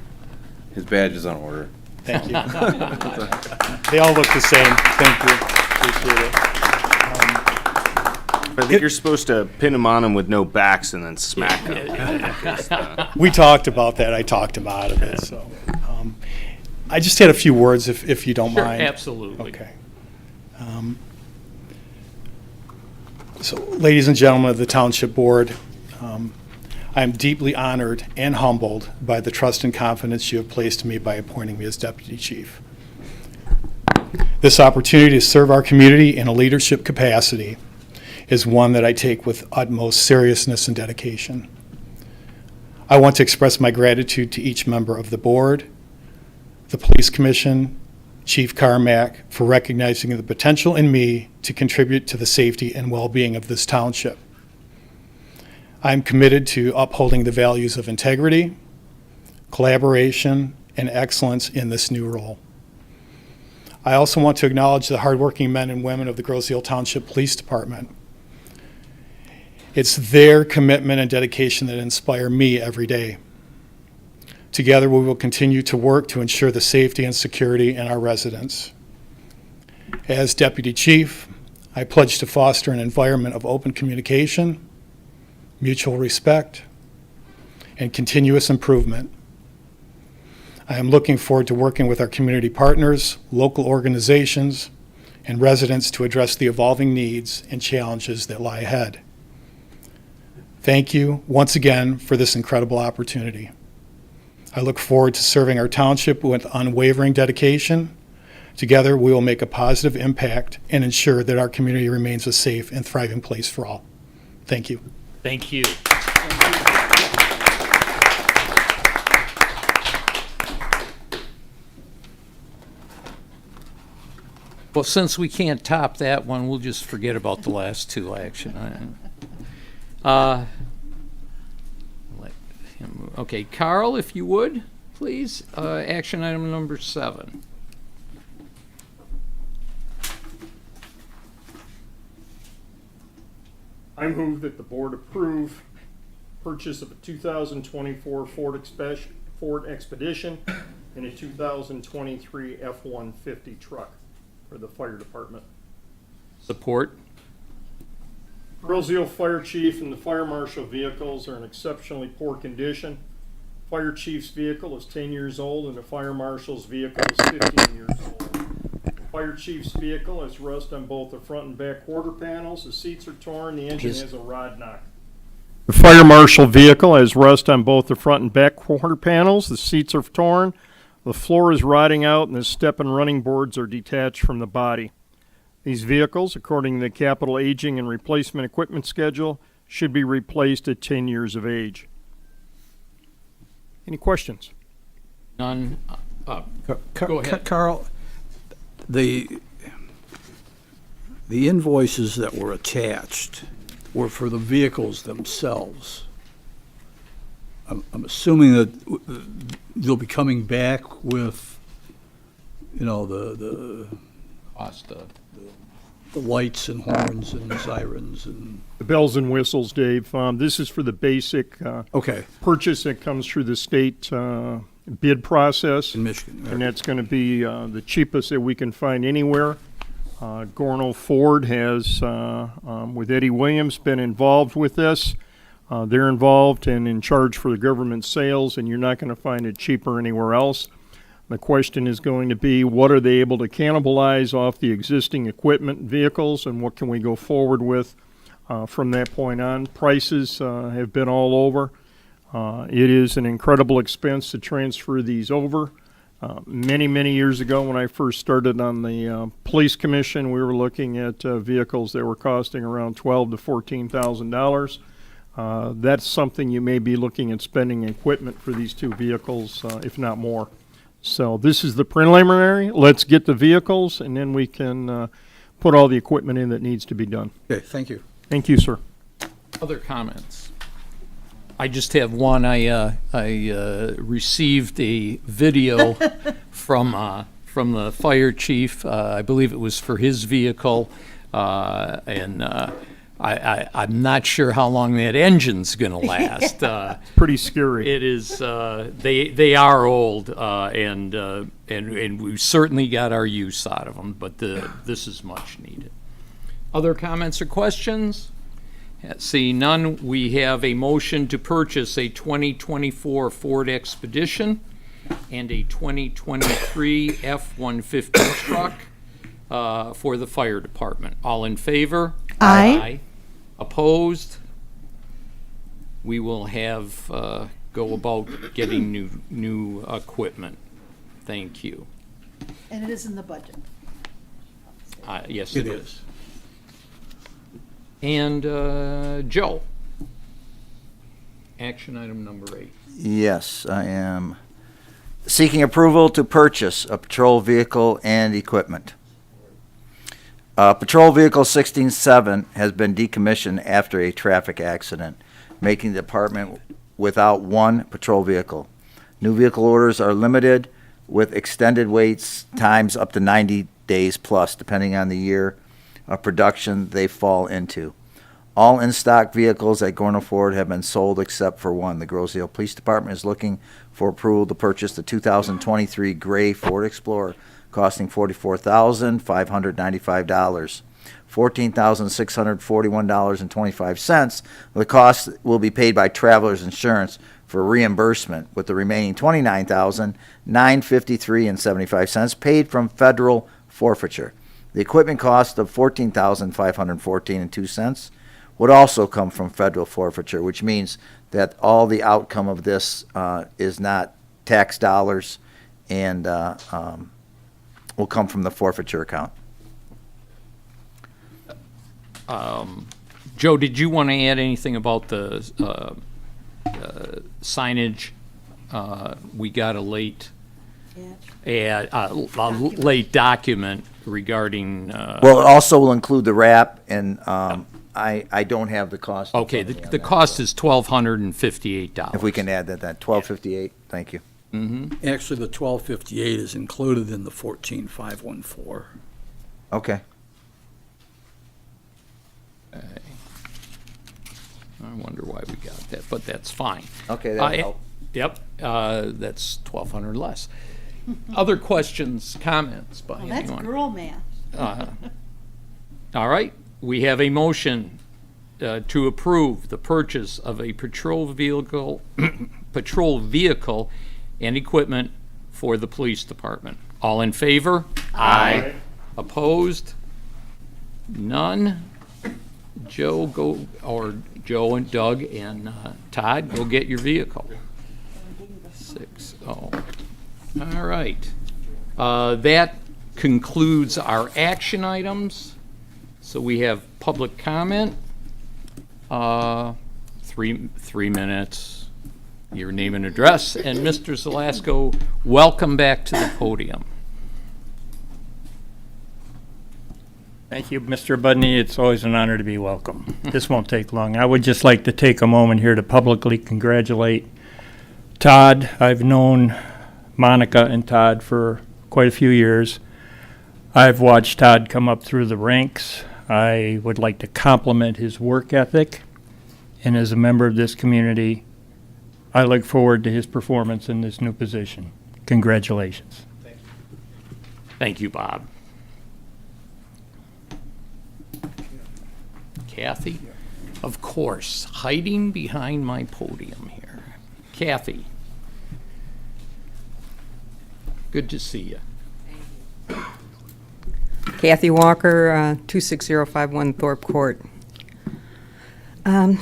his badge is on order. Thank you. They all look the same. Thank you. Appreciate it. I think you're supposed to pin them on them with no backs and then smack them. We talked about that. I talked him out of it, so. I just had a few words, if you don't Sure, mind. absolutely. Okay. So, ladies and gentlemen of the Township Board, I am deeply honored and humbled by the trust and confidence you have placed in me by appointing me as Deputy Chief. This opportunity to serve our community in a leadership capacity is one that I take with utmost seriousness and dedication. I want to express my gratitude to each member of the board, the Police Commission, Chief Carmack, for recognizing the potential in me to contribute to the safety and well-being of this township. I am committed to upholding the values of integrity, collaboration, and excellence in this new role. I also want to acknowledge the hardworking men and women of the Grosse Ile Township Police Department. It's their commitment and dedication that inspire me every day. Together, we will continue to work to ensure the safety and security in our residents. As Deputy Chief, I pledge to foster an environment of open communication, mutual respect, and continuous improvement. I am looking forward to working with our community partners, local organizations, and residents to address the evolving needs and challenges that lie ahead. Thank you once again for this incredible opportunity. I look forward to serving our township with unwavering dedication. Together, we will make a positive impact and ensure that our community remains a safe and thriving place for all. Thank you. Thank you. Well, since we can't top that one, we'll just forget about the last two action. Okay, Carl, if you would, please, action item number 7. I move that the board approve purchase of a 2024 Ford Expedition and a 2023 F-150 truck for the fire department. Support. Grosse Ile Fire Chief and the Fire Marshal vehicles are in exceptionally poor condition. Fire Chief's vehicle is 10 years old and the Fire Marshal's vehicle is 15 years old. The Fire Chief's vehicle has rust on both the front and back quarter panels. The seats are torn. The engine has a rod knock. The Fire Marshal vehicle has rust on both the front and back quarter panels. The seats are torn. The floor is rotting out and the step and running boards are detached from the body. These vehicles, according to the capital aging and replacement equipment schedule, should be replaced at 10 years of age. Any questions? None. Go ahead. Carl, the invoices that were attached were for the vehicles themselves. I'm assuming that you'll be coming back with, the Cost of. the lights and horns and sirens and... The bells and whistles, Dave. This is for the basic Okay, purchase that comes through the state bid process. in Michigan. And that's going to be the cheapest that we can find anywhere. Gorno Ford has, with Eddie Williams, been involved with this. They're involved and in charge for the government sales, and you're not going to find it cheaper anywhere else. The question is going to be, what are they able to cannibalize off the existing equipment vehicles, and what can we go forward with from that point on? Prices have been all over. It is an incredible expense to transfer these over. Many, many years ago when I first started on the police commission, we were looking at vehicles that were costing around $12,000 to $14,000. That's something you may be looking at spending equipment for these two vehicles, if not more. So this is the preliminary. Let's get the vehicles, and then we can put all the equipment in that needs to be done. Okay, thank you. Thank you, sir. Other comments? I just have one. I received a video from the fire chief. I believe it was for his vehicle, and I'm not sure how long that engine's going to last. Pretty scary. It is. They are old, and we've certainly got our use out of them. But this is much needed. Other comments or questions? See none. We have a motion to purchase a 2024 Ford Expedition and a 2023 F-150 truck for the fire department. All in favor? Aye. Opposed? We will have go about getting new equipment. Thank you. And it is in the budget. Yes, it is. And Joe, action item number 8. Yes, I am seeking approval to purchase a patrol vehicle and equipment. Patrol Vehicle 167 has been decommissioned after a traffic accident, making the department without one patrol vehicle. New vehicle orders are limited with extended waits times up to 90 days plus, depending on the year of production they fall into. All in-stock vehicles at Gorno Ford have been sold except for one. The Grosse-Ile Police Department is looking for approval to purchase the 2023 gray Ford Explorer, costing $44,595, $14,641.25. The cost will be paid by Travelers Insurance for reimbursement, with the remaining $29,953.75 paid from federal forfeiture. The equipment cost of $14,514.02 would also come from federal forfeiture, which means that all the outcome of this is not tax dollars and will come from the forfeiture account. Joe, did you want to add anything about the signage? We got a late late document regarding. Well, it also will include the wrap, and I don't have the cost. Okay, the cost is $1,258. If we can add that, $1,258. Thank you. Mm-hmm. Actually, the 1258 is included in the 14514. Okay. I wonder why we got that, but that's fine. Okay, that'll help. Yep, that's 1,200 less. Other questions, comments by Well, that's anyone? girl math. All right, we have a motion to approve the purchase of a patrol vehicle and equipment for the police department. All in favor? Aye. Opposed? None? Joe, Joe and Doug and Todd, go get your vehicle. 6-0. All right. That concludes our action items. So we have public comment. 3 minutes. Your name and address. And Mr. Zelasko, welcome back to the podium. Thank you, Mr. Budney. It's always an honor to be welcome. This won't take long. I would just like to take a moment here to publicly congratulate Todd. I've known Monica and Todd for quite a few years. I've watched Todd come up through the ranks. I would like to compliment his work ethic. And as a member of this community, I look forward to his performance in this new position. Congratulations. Thank you, Bob. Kathy? Of course, hiding behind my podium here. Kathy? Good to see you. Kathy Walker, 26051 Thorpe Court. How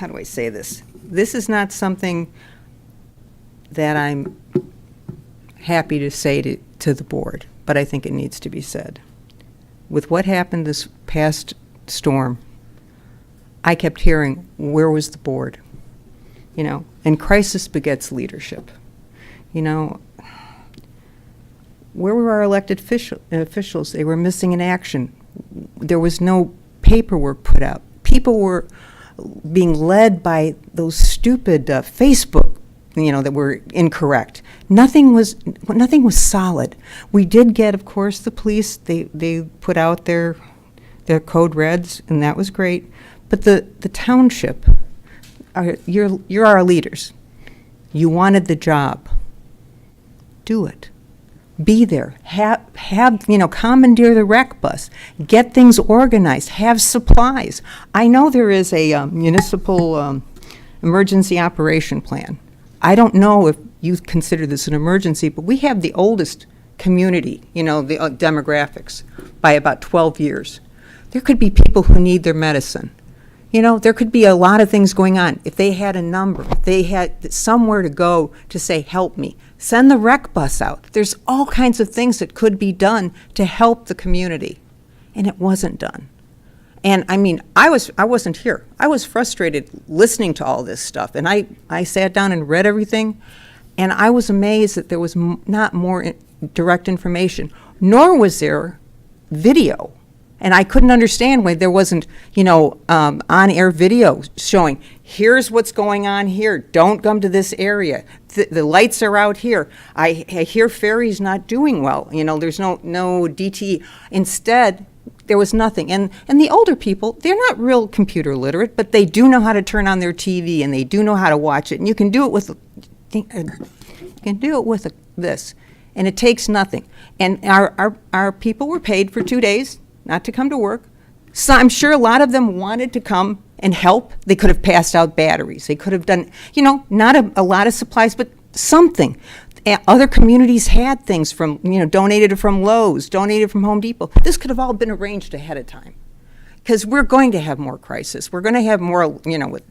do I say this? This is not something that I'm happy to say to the board, but I think it needs to be said. With what happened this past storm, I kept hearing, where was the board? You know, and crisis begets leadership. You know, where were our elected officials? They were missing in action. There was no paperwork put out. People were being led by those stupid Facebook, you know, that were incorrect. Nothing was solid. We did get, of course, the police. They put out their the code reds, and that was great. But the township, you're our leaders. You wanted the job. Do it. Be there. Have commandeer the rec bus. Get things organized. Have supplies. I know there is a municipal emergency operation plan. I don't know if you consider this an emergency, but we have the oldest community, the demographics, by about 12 years. There could be people who need their medicine. There could be a lot of things going on. If they had a number, if they had somewhere to go to say, help me, send the rec bus out. There's all kinds of things that could be done to help the community, and it wasn't done. And I mean, I wasn't here. I was frustrated listening to all this stuff, and I sat down and read everything, and I was amazed that there was not more direct information, nor was there video. And I couldn't understand why there wasn't, on-air video showing, here's what's going on here. Don't come to this area. The lights are out here. I hear Ferry's not doing well. There's no DTE. Instead, there was nothing. And the older people, they're not real computer literate, but they do know how to turn on their TV, and they do know how to watch it. And you can do it with this, and it takes nothing. And our people were paid for 2 days not to come to work. So I'm sure a lot of them wanted to come and help. They could have passed out batteries. They could have done, not a lot of supplies, but something. Other communities had things from, donated from Lowe's, donated from Home Depot. This could have all been arranged ahead of time, because we're going to have more crisis. We're going to have more, with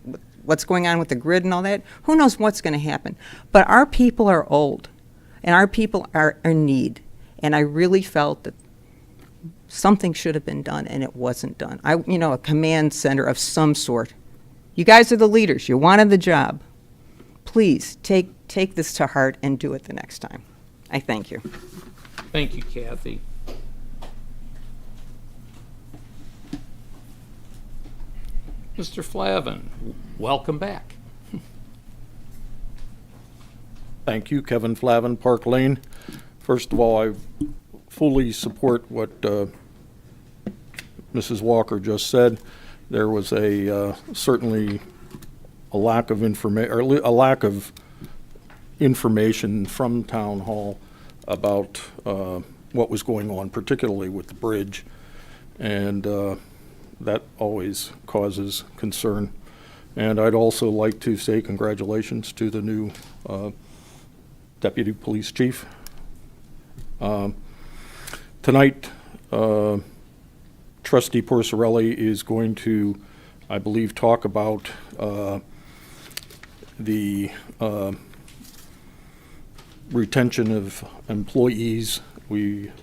what's going on with the grid and all that. Who knows what's going to happen? But our people are old, and our people are in need. And I really felt that something should have been done, and it wasn't done. A command center of some sort. You guys are the leaders. You wanted the job. Please take this to heart and do it the next time. I thank you. Thank you, Kathy. Mr. Flavin, welcome back. Thank you, Kevin Flavin, Park Lane. First of all, I fully support what Mrs. Walker just said. There was certainly a lack of information from Town Hall about what was going on, particularly with the bridge, and that always causes concern. And I'd also like to say congratulations to the new Deputy Police Chief. Tonight, Trustee Porcerelli is going to, I believe, talk about the retention of employees. And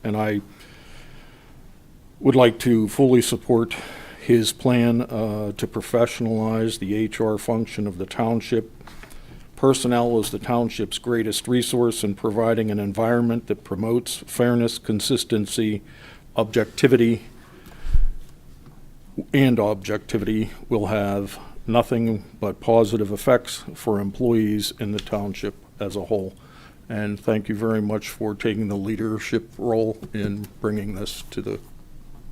I would like to fully support his plan to professionalize the HR function of the township. Personnel is the township's greatest resource in providing an environment that promotes fairness, consistency, objectivity, and objectivity will have nothing but positive effects for employees in the township as a whole. And thank you very much for taking the leadership role in bringing this to the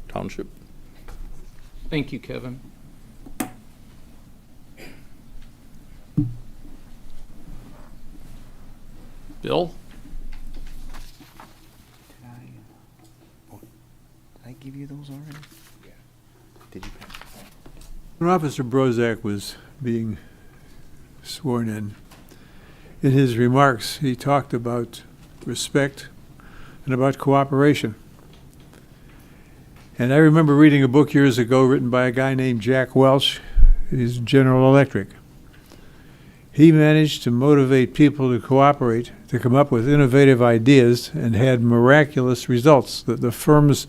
township. Thank you, Kevin. Bill? Did I give you those already? Yeah. Did you pass? When Officer Brozak was being sworn in his remarks, he talked about respect and about cooperation. And I remember reading a book years ago written by a guy named Jack Welch. He's General Electric. He managed to motivate people to cooperate, to come up with innovative ideas, and had miraculous results. The firm's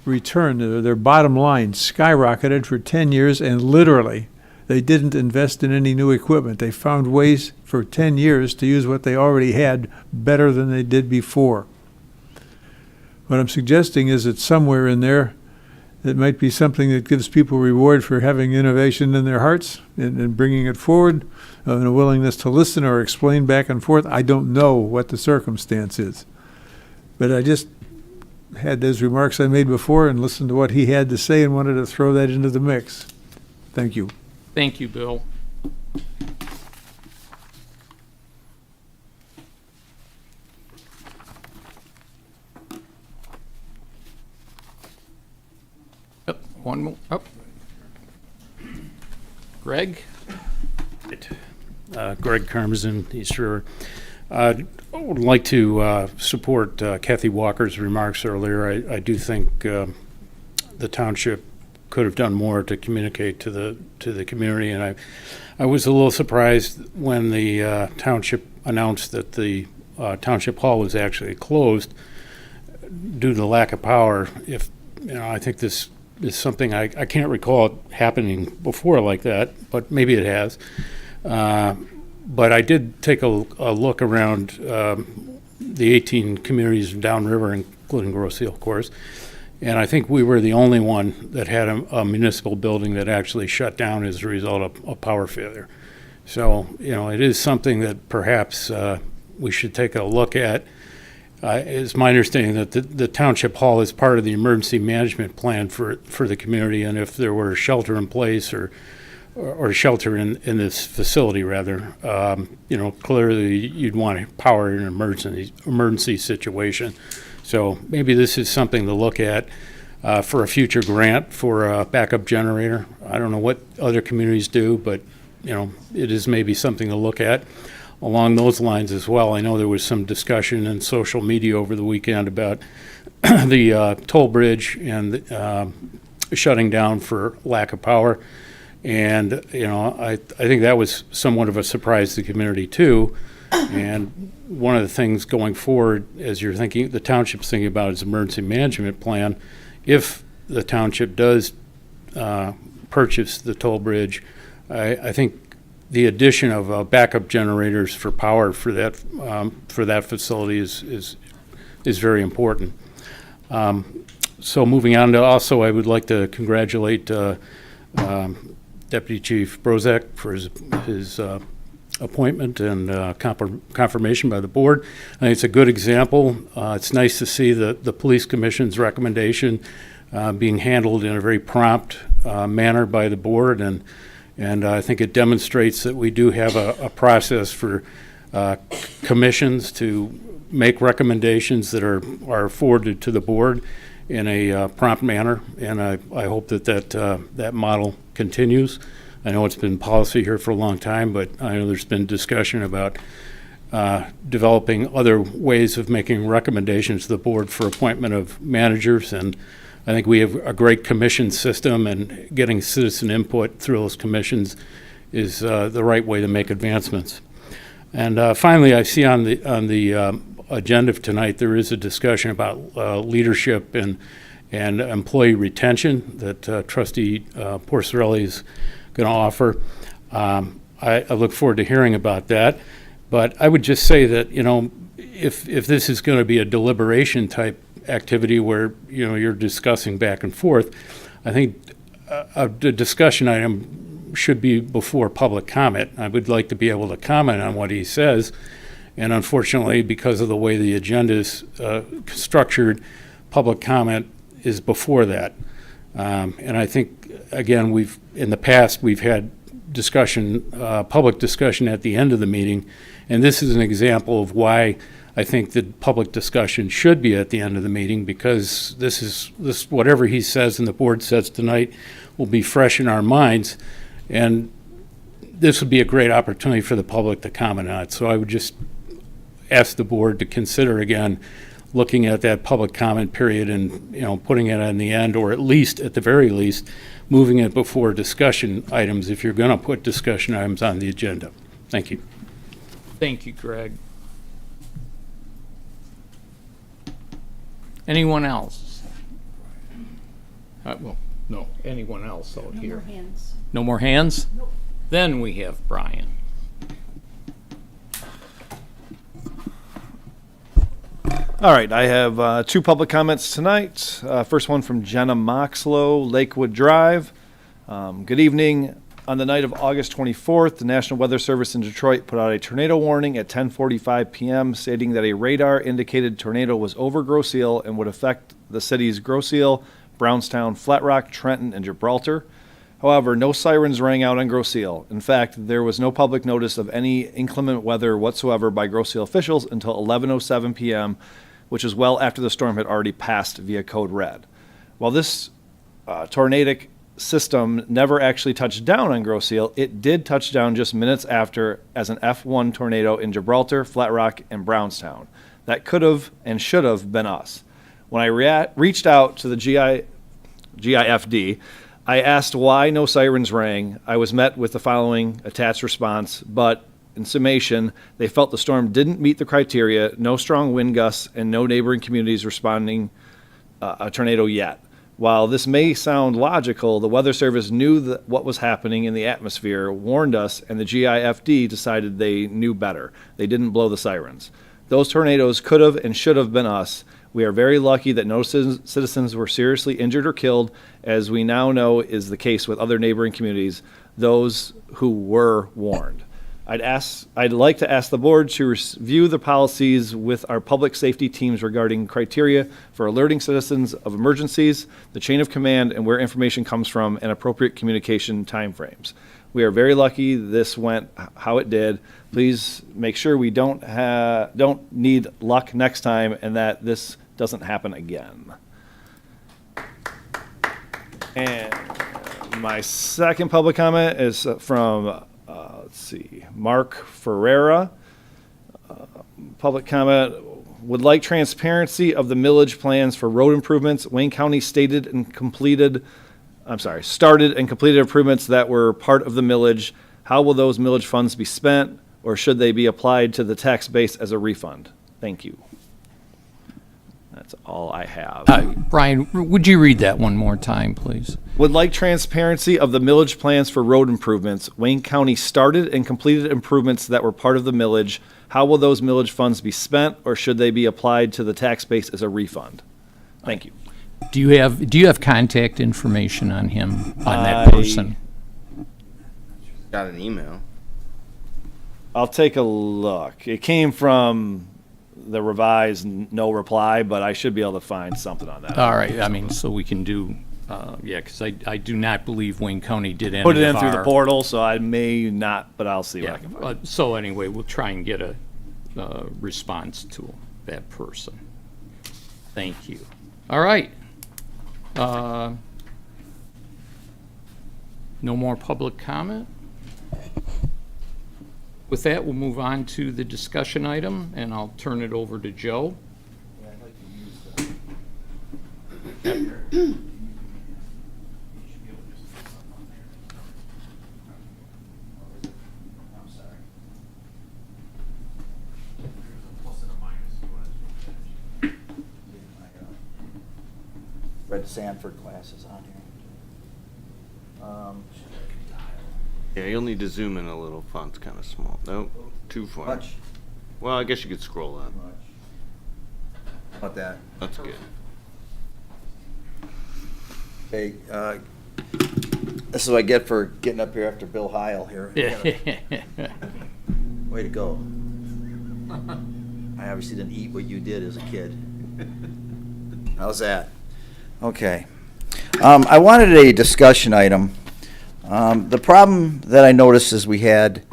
return, their bottom line, skyrocketed for 10 years, and literally, they didn't invest in any new equipment. They found ways for 10 years to use what they already had better than they did before. What I'm suggesting is that somewhere in there, it might be something that gives people reward for having innovation in their hearts and bringing it forward, and a willingness to listen or explain back and forth. I don't know what the circumstance is. But I just had those remarks I made before and listened to what he had to say and wanted to throw that into the mix. Thank you. Thank you, Bill. One more. Greg? Greg Karmazin, East River. I would like to support Kathy Walker's remarks earlier. I do think the township could have done more to communicate to the community, and I was a little surprised when the township announced that the township hall was actually closed due to the lack of power. I think this is something I can't recall it happening before like that, but maybe it has. But I did take a look around the 18 communities downriver, including Grosse Ile, of course, and I think we were the only one that had a municipal building that actually shut down as a result of a power failure. So, it is something that perhaps we should take a look at. It's my understanding that the township hall is part of the emergency management plan for the community, and if there were shelter in place or shelter in this facility, rather, clearly you'd want power in an emergency situation. So maybe this is something to look at for a future grant for a backup generator. I don't know what other communities do, but it is maybe something to look at. Along those lines as well, I know there was some discussion in social media over the weekend about the toll bridge and shutting down for lack of power. And, I think that was somewhat of a surprise to the community too. And one of the things going forward, as you're thinking, the township's thinking about is emergency management plan. If the township does purchase the toll bridge, I think the addition of backup generators for power for that facility is very important. So moving on to also, I would like to congratulate Deputy Chief Brozak for his appointment and confirmation by the board. I think it's a good example. It's nice to see the Police Commission's recommendation being handled in a very prompt manner by the board, and I think it demonstrates that we do have a process for commissions to make recommendations that are forwarded to the board in a prompt manner, and I hope that model continues. I know it's been policy here for a long time, but I know there's been discussion about developing other ways of making recommendations to the board for appointment of managers, and I think we have a great commission system, and getting citizen input through those commissions is the right way to make advancements. And finally, I see on the agenda of tonight there is a discussion about leadership and employee retention that Trustee Porcerelli is going to offer. I look forward to hearing about that. But I would just say that if this is going to be a deliberation type activity where you're discussing back and forth, I think a discussion item should be before public comment. I would like to be able to comment on what he says, and unfortunately, because of the way the agenda is structured, public comment is before that. And I think, again, in the past we've had discussion, public discussion at the end of the meeting, and this is an example of why I think that public discussion should be at the end of the meeting, because this whatever he says and the board says tonight will be fresh in our minds, and this would be a great opportunity for the public to comment on it. So I would just ask the board to consider again looking at that public comment period and putting it on the end, or at the very least, moving it before discussion items if you're going to put discussion items on the agenda. Thank you. Thank you, Greg. Anyone else? Well, no. Anyone else out here? No more hands. No more hands? Nope. Then we have Brian. All right, I have two public comments tonight. First one from Jenna Moxlow, Lakewood Drive. Good evening. On the night of August 24th, the National Weather Service in Detroit put out a tornado warning at 10:45 p.m., stating that a radar-indicated tornado was over Grosse Ile and would affect the cities Grosse Ile, Brownstown, Flat Rock, Trenton, and Gibraltar. However, no sirens rang out on Grosse Ile. In fact, there was no public notice of any inclement weather whatsoever by Grosse Ile officials until 11:07 p.m., which is well after the storm had already passed via Code Red. While this tornadic system never actually touched down on Grosse Ile, it did touch down just minutes after as an F1 tornado in Gibraltar, Flat Rock, and Brownstown. That could have and should have been us. When I reached out to the GIFD, I asked why no sirens rang. I was met with the following attached response, but in summation, they felt the storm didn't meet the criteria, no strong wind gusts, and no neighboring communities responding a tornado yet. While this may sound logical, the Weather Service knew what was happening in the atmosphere, warned us, and the GIFD decided they knew better. They didn't blow the sirens. Those tornadoes could have and should have been us. We are very lucky that no citizens were seriously injured or killed, as we now know is the case with other neighboring communities, those who were warned. I'd like to ask the board to review the policies with our public safety teams regarding criteria for alerting citizens of emergencies, the chain of command, and where information comes from, and appropriate communication timeframes. We are very lucky this went how it did. Please make sure we don't need luck next time and that this doesn't happen again. And my second public comment is from let's see, Mark Ferreira. Public comment, would like transparency of the millage plans for road improvements. Wayne County started and completed improvements that were part of the millage. How will those millage funds be spent, or should they be applied to the tax base as a refund? Thank you. That's all I have. Brian, would you read that one more time, please? Would like transparency of the millage plans for road improvements. Wayne County started and completed improvements that were part of the millage. How will those millage funds be spent, or should they be applied to the tax base as a refund? Thank you. Do you have contact information on him, on that person? Got an email. I'll take a look. It came from the revised no reply, but I should be able to find something on that. All right, I mean, so we can do, because I do not believe Wayne County did any Put it of in through the our- portal, so I may not, but I'll see what I Yeah, can find. so anyway, we'll try and get a response to that person. Thank you. All right. No more public comment? With that, we'll move on to the discussion item, and I'll turn it over to Joe. Red Sanford glasses on here. Yeah, you'll need to zoom in a little. Font's kind of small. Nope, too far. Much. Well, I guess you could scroll up. How about that? That's good. Hey, this is what I get for getting up here after Bill Heil here. Way to go. I obviously didn't eat what you did as a kid. How's that? Okay. I wanted a discussion item. The problem that I noticed is we had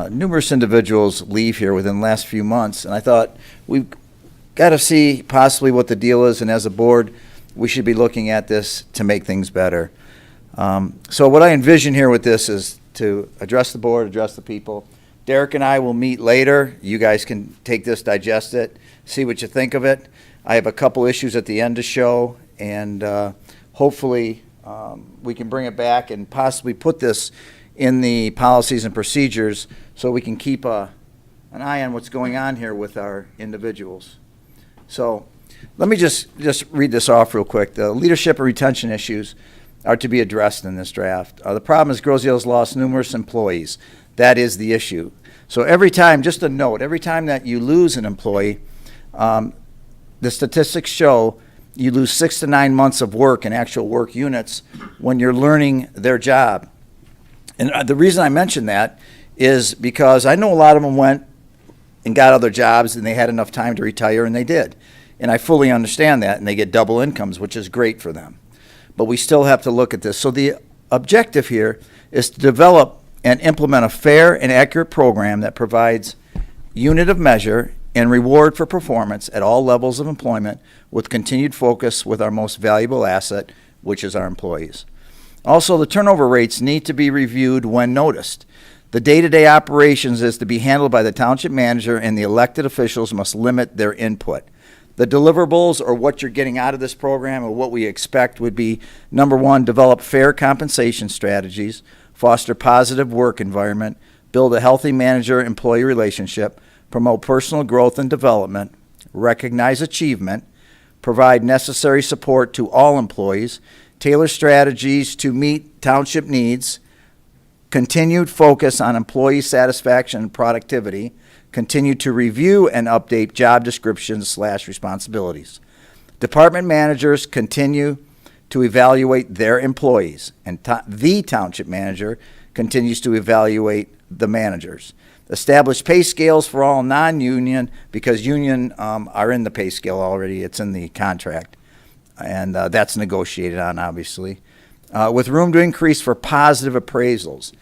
numerous individuals leave here within the last few months, and I thought we've got to see possibly what the deal is, and as a board, we should be looking at this to make things better. So what I envision here with this is to address the board, address the people. Derek and I will meet later. You guys can take this, digest it, see what you think of it. I have a couple issues at the end to show, and hopefully we can bring it back and possibly put this in the policies and procedures so we can keep an eye on what's going on here with our individuals. So let me just read this off real quick. The leadership and retention issues are to be addressed in this draft. The problem is Grosse Ile's lost numerous employees. That is the issue. So every time, just a note, every time that you lose an employee, the statistics show you lose 6 to 9 months of work in actual work units when you're learning their job. And the reason I mention that is because I know a lot of them went and got other jobs and they had enough time to retire, and they did. And I fully understand that, and they get double incomes, which is great for them. But we still have to look at this. So the objective here is to develop and implement a fair and accurate program that provides unit of measure and reward for performance at all levels of employment, with continued focus with our most valuable asset, which is our employees. Also, the turnover rates need to be reviewed when noticed. The day-to-day operations is to be handled by the township manager, and the elected officials must limit their input. The deliverables, or what you're getting out of this program, or what we expect, would be, number one, develop fair compensation strategies, foster positive work environment, build a healthy manager-employee relationship, promote personal growth and development, recognize achievement, provide necessary support to all employees, tailor strategies to meet township needs, continued focus on employee satisfaction and productivity, continue to review and update job descriptions / responsibilities. Department managers continue to evaluate their employees, and the township manager continues to evaluate the managers. Establish pay scales for all non-union, because union are in the pay scale already. It's in the contract, and that's negotiated on, obviously, with room to increase for positive appraisals.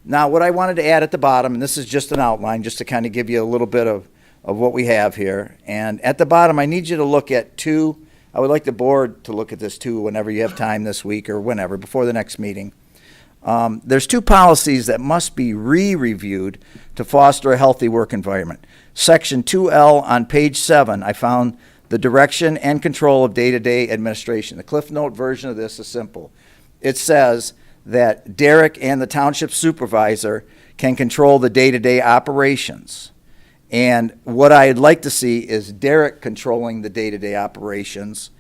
Now, what I wanted to add at the bottom, and this is just an outline, just to kind of give you a little bit of what we have here. And at the bottom, I need you to look at two. I would like the board to look at this too whenever you have time this week or whenever, before the next meeting. There's two policies that must be re-reviewed to foster a healthy work environment. Section 2L on page 7, I found the direction and control of day-to-day administration. The Cliff Note version of this is simple. It says that Derek and the township supervisor can control the day-to-day operations. And what I'd like to see is Derek controlling the day-to-day operations,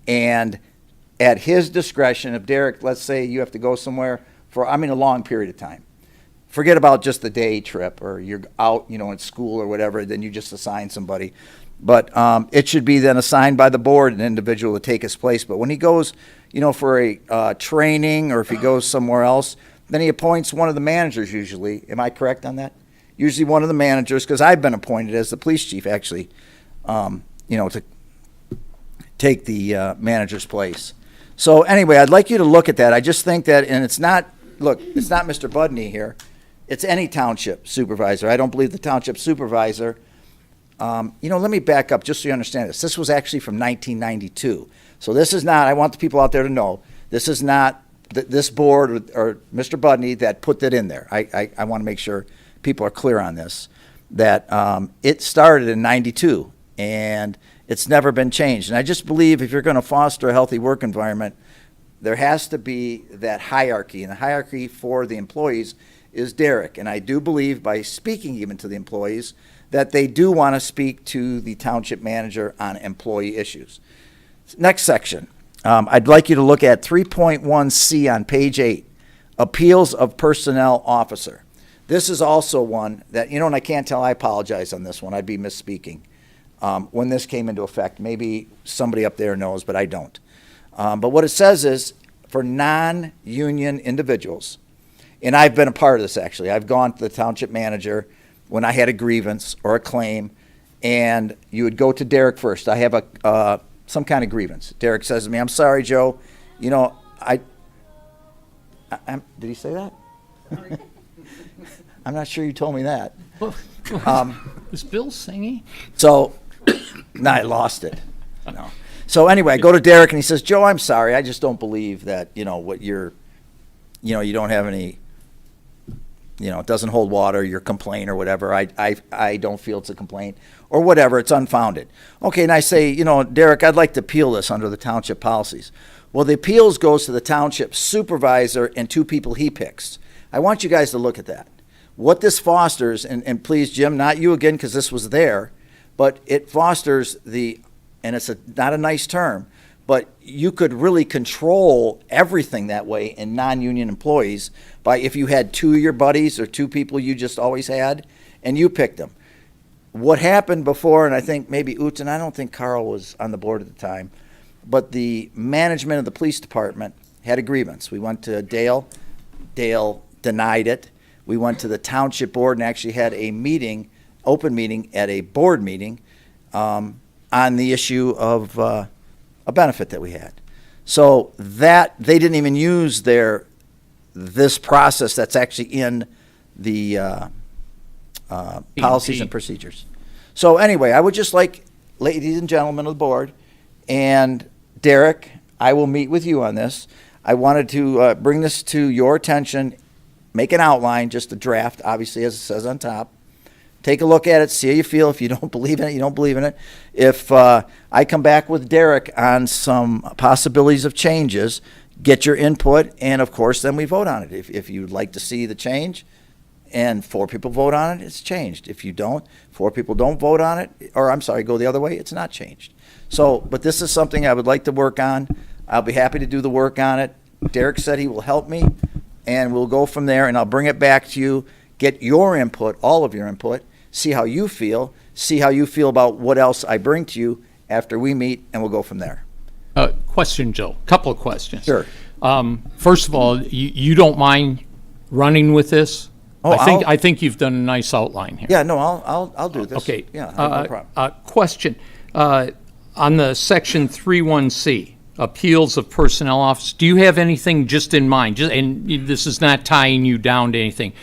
and at his discretion, if Derek, let's say you have to go somewhere for, a long period of time. Forget about just the day trip, or you're out, in school or whatever, then you just assign somebody. But it should be then assigned by the board, an individual to take his place. But when he goes, for a training, or if he goes somewhere else, then he appoints one of the managers usually. Am I correct on that? Usually one of the managers, because I've been appointed as the police chief, actually, to take the manager's place. So anyway, I'd like you to look at that. I just think that, and it's not Mr. Budney here. It's any township supervisor. I don't believe the township supervisor. Let me back up just so you understand this. This was actually from 1992. So this is not, I want the people out there to know, this is not this board or Mr. Budney that put that in there. I want to make sure people are clear on this, that it started in 92, and it's never been changed. And I just believe if you're going to foster a healthy work environment, there has to be that hierarchy. And the hierarchy for the employees is Derek. And I do believe, by speaking even to the employees, that they do want to speak to the township manager on employee issues. Next section. I'd like you to look at 3.1C on page 8, appeals of personnel officer. This is also one that, and I can't tell, I apologize on this one. I'd be misspeaking. When this came into effect, maybe somebody up there knows, but I don't. But what it says is, for non-union individuals, and I've been a part of this actually. I've gone to the township manager when I had a grievance or a claim, and you would go to Derek first. I have some kind of grievance. Derek says to me, "I'm sorry, Joe. Did he say that? I'm not sure you told me that." Was Bill singing? So, no, I lost it. No. So anyway, I go to Derek and he says, "Joe, I'm sorry. I just don't believe that, what you're, you don't have any, it doesn't hold water, your complaint or whatever. I don't feel it's a complaint or whatever. It's unfounded." Okay, and I say, "Derek, I'd like to appeal this under the township policies." Well, the appeals goes to the township supervisor and two people he picks. I want you guys to look at that. What this fosters, and please, Jim, not you again, because this was there, but it fosters and it's not a nice term, but you could really control everything that way in non-union employees by, if you had two of your buddies or two people you just always had, and you picked them. What happened before, and I think maybe Uten, I don't think Carl was on the board at the time, but the management of the police department had a grievance. We went to Dale denied it. We went to the Township Board and actually had a meeting, open meeting at a board meeting, on the issue of a benefit that we had. So that, they didn't even use this process that's actually in the policies and procedures. So anyway, I would just like, ladies and gentlemen of the board, and Derek, I will meet with you on this. I wanted to bring this to your attention, make an outline, just a draft, obviously, as it says on top. Take a look at it, see how you feel. If you don't believe in it, you don't believe in it. If I come back with Derek on some possibilities of changes, get your input, and of course, then we vote on it. If you'd like to see the change, and 4 people vote on it, it's changed. If you don't, 4 people don't vote on it, or I'm sorry, go the other way, it's not changed. So, but this is something I would like to work on. I'll be happy to do the work on it. Derek said he will help me, and we'll go from there, and I'll bring it back to you, get your input, all of your input, see how you feel about what else I bring to you after we meet, and we'll go from there. Question, Joe. Couple of questions. Sure. First of all, you don't mind running with this? Oh, I think you've done a nice outline here. Yeah, no, I'll do this. Okay. Yeah, no problem. Question. On the section 31C, appeals of personnel office, do you have anything just in mind? And this is not tying you down to anything.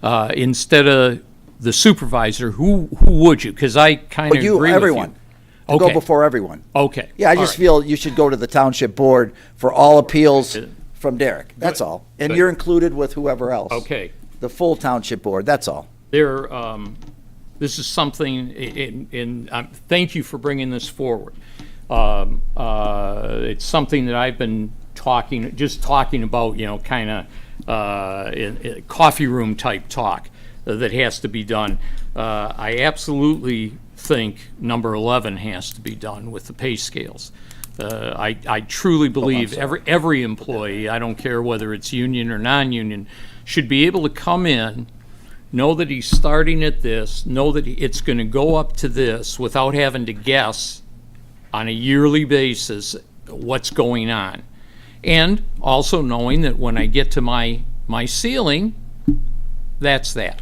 Instead of the supervisor, who would you? Because I kind of agree everyone. with you. Okay. Go before everyone. Okay. Yeah, I just feel you should go to the Township Board for all appeals from Derek. That's all. And you're included with whoever else. Okay. The full Township Board, that's all. This is something, thank you for bringing this forward. It's something that I've been talking about, kind of coffee room type talk that has to be done. I absolutely think number 11 has to be done with the pay scales. I truly believe every employee, I don't care whether it's union or non-union, should be able to come in, know that he's starting at this, know that it's going to go up to this without having to guess on a yearly basis what's going on. And also knowing that when I get to my ceiling, that's that.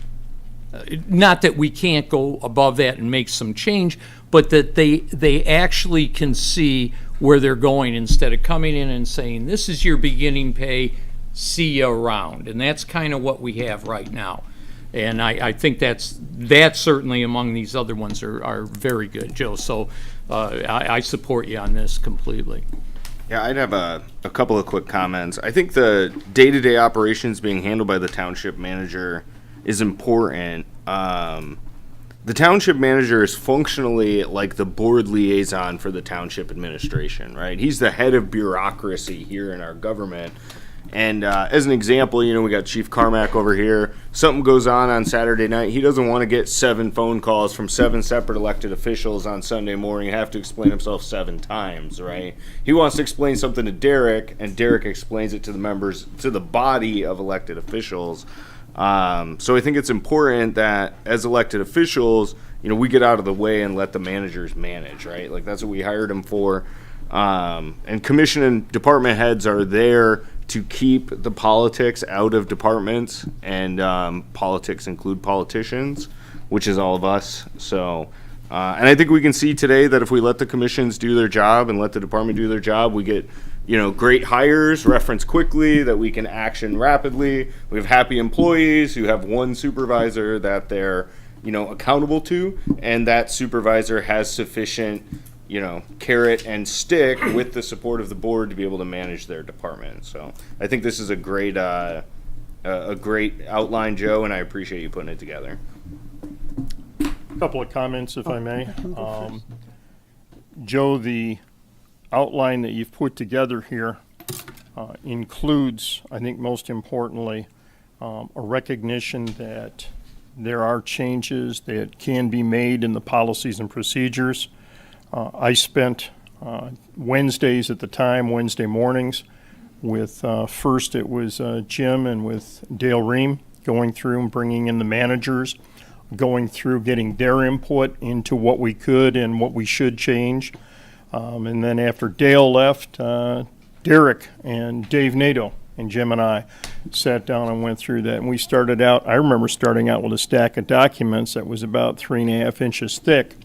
Not that we can't go above that and make some change, but that they actually can see where they're going instead of coming in and saying, this is your beginning pay, see you around. And that's kind of what we have right now. And I think that's certainly among these other ones are very good, Joe. So I support you on this completely. Yeah, I'd have a couple of quick comments. I think the day-to-day operations being handled by the township manager is important. The township manager is functionally like the board liaison for the township administration, right? He's the head of bureaucracy here in our government. And as an example, we got Chief Carmack over here. Something goes on Saturday night. He doesn't want to get 7 phone calls from 7 separate elected officials on Sunday morning and have to explain himself 7 times, right? He wants to explain something to Derek, and Derek explains it to the members, to the body of elected officials. So I think it's important that as elected officials, we get out of the way and let the managers manage, right? Like that's what we hired them for. And commission and department heads are there to keep the politics out of departments, and politics include politicians, which is all of us. So, and I think we can see today that if we let the commissions do their job and let the department do their job, we get great hires, reference quickly, that we can action rapidly. We have happy employees who have one supervisor that they're accountable to, and that supervisor has sufficient carrot and stick with the support of the board to be able to manage their department. So I think this is a great outline, Joe, and I appreciate you putting it together. A couple of comments, if I may. Joe, the outline that you've put together here includes, I think most importantly, a recognition that there are changes that can be made in the policies and procedures. I spent Wednesdays at the time, Wednesday mornings, with first it was Jim and with Dale Ream going through and bringing in the managers, going through getting their input into what we could and what we should change. And then after Dale left, Derek and Dave Nadeau And Jim and I sat down and went through that. And we started out, I remember starting out with a stack of documents that was about 3.5 inches thick.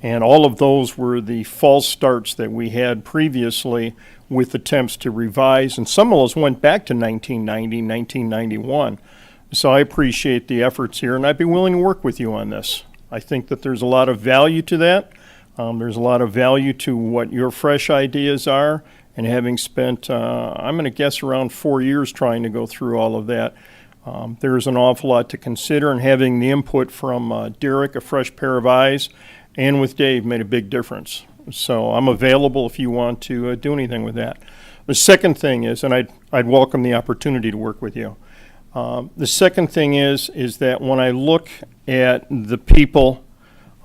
And all of those were the false starts that we had previously with attempts to revise. And some of those went back to 1990, 1991. So I appreciate the efforts here, and I'd be willing to work with you on this. I think that there's a lot of value to that. There's a lot of value to what your fresh ideas are. And having spent, I'm going to guess, around 4 years trying to go through all of that, there's an awful lot to consider. And having the input from Derek, a fresh pair of eyes, and with Dave made a big difference. So I'm available if you want to do anything with that. The second thing is, and I'd welcome the opportunity to work with you. The second thing is that when I look at the people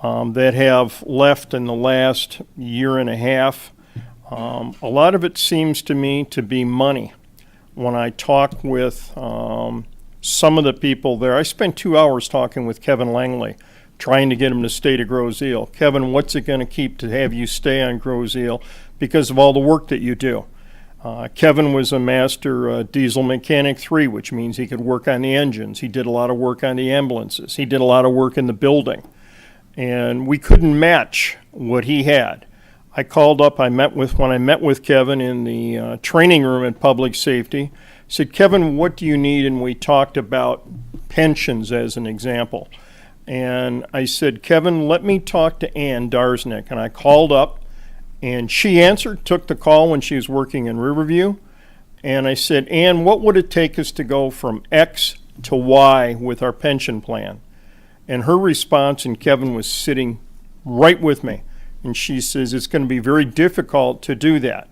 that have left in the last year and a half, a lot of it seems to me to be money. When I talk with some of the people there, I spent 2 hours talking with Kevin Langley, trying to get him to stay to Grosse Ile. Kevin, what's it going to keep to have you stay on Grosse Ile because of all the work that you do? Kevin was a master diesel mechanic 3, which means he could work on the engines. He did a lot of work on the ambulances. He did a lot of work in the building. And we couldn't match what he had. I called up, when I met with Kevin in the training room at Public Safety, said, Kevin, what do you need? And we talked about pensions as an example. And I said, Kevin, let me talk to Ann Darsnick. And I called up, and she answered, took the call when she was working in Riverview. And I said, Ann, what would it take us to go from X to Y with our pension plan? And her response, and Kevin was sitting right with me, and she says, it's going to be very difficult to do that.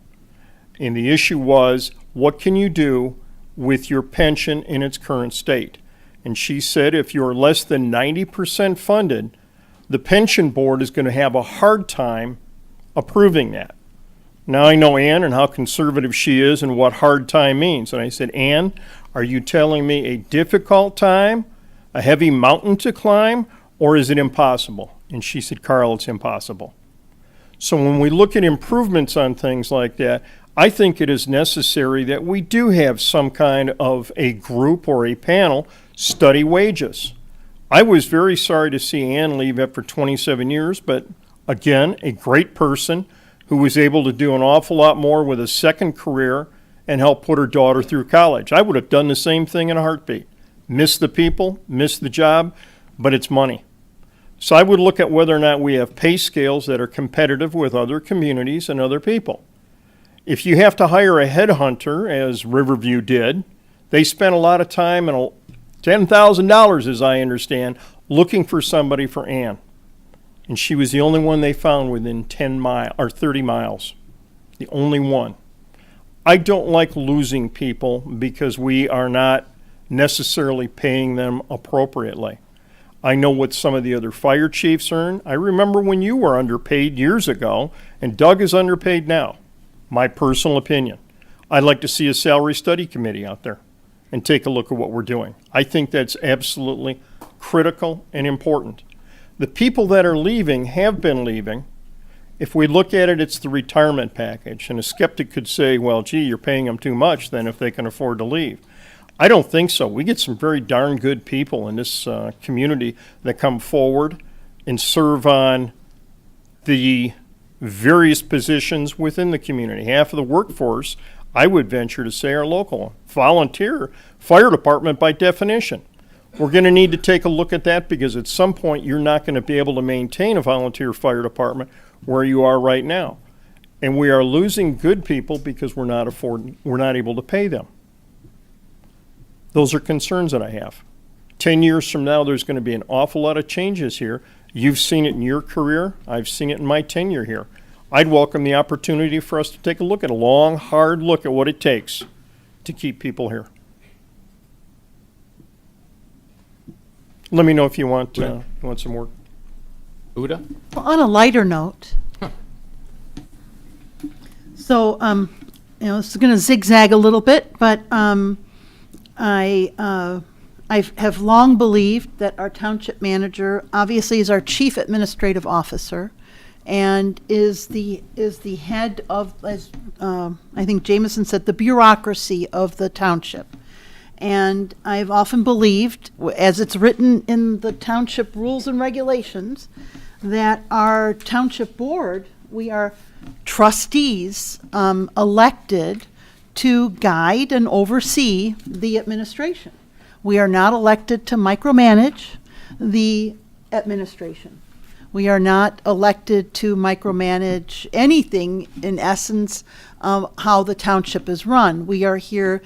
And the issue was, what can you do with your pension in its current state? And she said, if you're less than 90% funded, the pension board is going to have a hard time approving that. Now I know Ann and how conservative she is and what hard time means. And I said, Ann, are you telling me a difficult time, a heavy mountain to climb, or is it impossible? And she said, Carl, it's impossible. So when we look at improvements on things like that, I think it is necessary that we do have some kind of a group or a panel study wages. I was very sorry to see Ann leave after 27 years, but again, a great person who was able to do an awful lot more with a second career and help put her daughter through college. I would have done the same thing in a heartbeat. Miss the people, miss the job, but it's money. So I would look at whether or not we have pay scales that are competitive with other communities and other people. If you have to hire a headhunter, as Riverview did, they spent a lot of time and $10,000, as I understand, looking for somebody for Ann. And she was the only one they found within 30 miles. The only one. I don't like losing people because we are not necessarily paying them appropriately. I know what some of the other fire chiefs earn. I remember when you were underpaid years ago, and Doug is underpaid now. My personal opinion. I'd like to see a salary study committee out there and take a look at what we're doing. I think that's absolutely critical and important. The people that are leaving have been leaving. If we look at it, it's the retirement package. And a skeptic could say, well, gee, you're paying them too much then if they can afford to leave. I don't think so. We get some very darn good people in this community that come forward and serve on the various positions within the community. Half of the workforce, I would venture to say, are local. Volunteer fire department by definition. We're going to need to take a look at that because at some point you're not going to be able to maintain a volunteer fire department where you are right now. And we are losing good people because we're not able to pay them. Those are concerns that I have. 10 years from now, there's going to be an awful lot of changes here. You've seen it in your career. I've seen it in my tenure here. I'd welcome the opportunity for us to take a look at a long, hard look at what it takes to keep people here. Let me know if you want some work. Uda? Well, on a lighter note, so this is going to zigzag a little bit, but I have long believed that our township manager obviously is our chief administrative officer, and is the head of, as I think Jameson said, the bureaucracy of the township. And I've often believed, as it's written in the township rules and regulations, that our township board, we are trustees elected to guide and oversee the administration. We are not elected to micromanage the administration. We are not elected to micromanage anything, in essence, how the township is run. We are here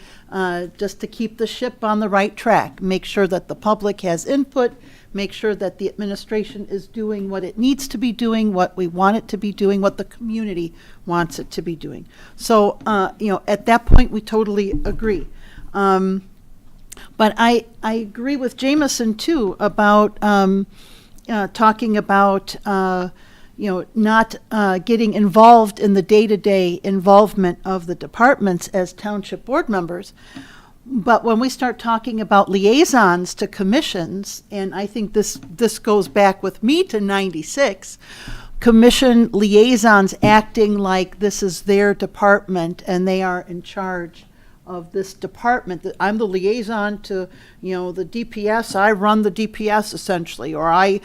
just to keep the ship on the right track, make sure that the public has input, make sure that the administration is doing what it needs to be doing, what we want it to be doing, what the community wants it to be doing. So, at that point, we totally agree. But I agree with Jameson, too, about talking about, not getting involved in the day-to-day involvement of the departments as township board members. But when we start talking about liaisons to commissions, and I think this goes back with me to 96, commission liaisons acting like this is their department and they are in charge of this department. I'm the liaison to, the DPS. I run the DPS essentially, or I'm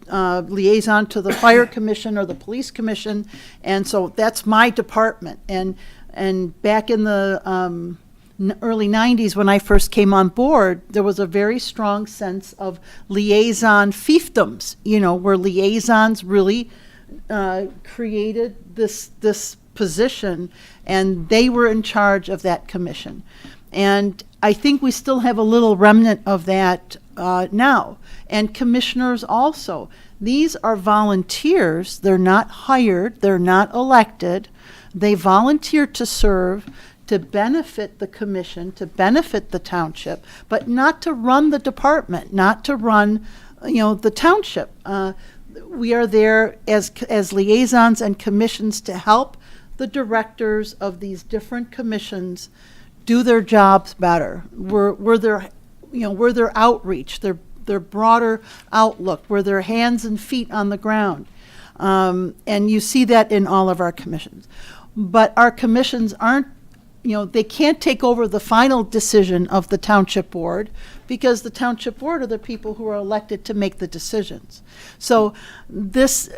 liaison to the fire commission or the police commission, and so that's my department. And back in the early 90s, when I first came on board, there was a very strong sense of liaison fiefdoms, where liaisons really created this position, and they were in charge of that commission. And I think we still have a little remnant of that now. And commissioners also. These are volunteers. They're not hired. They're not elected. They volunteer to serve, to benefit the commission, to benefit the township, but not to run the department, not to run, the township. We are there as liaisons and commissions to help the directors of these different commissions do their jobs better. We're their outreach, their broader outlook, we're their hands and feet on the ground. And you see that in all of our commissions. But our commissions aren't, they can't take over the final decision of the township board, because the township board are the people who are elected to make the decisions. So this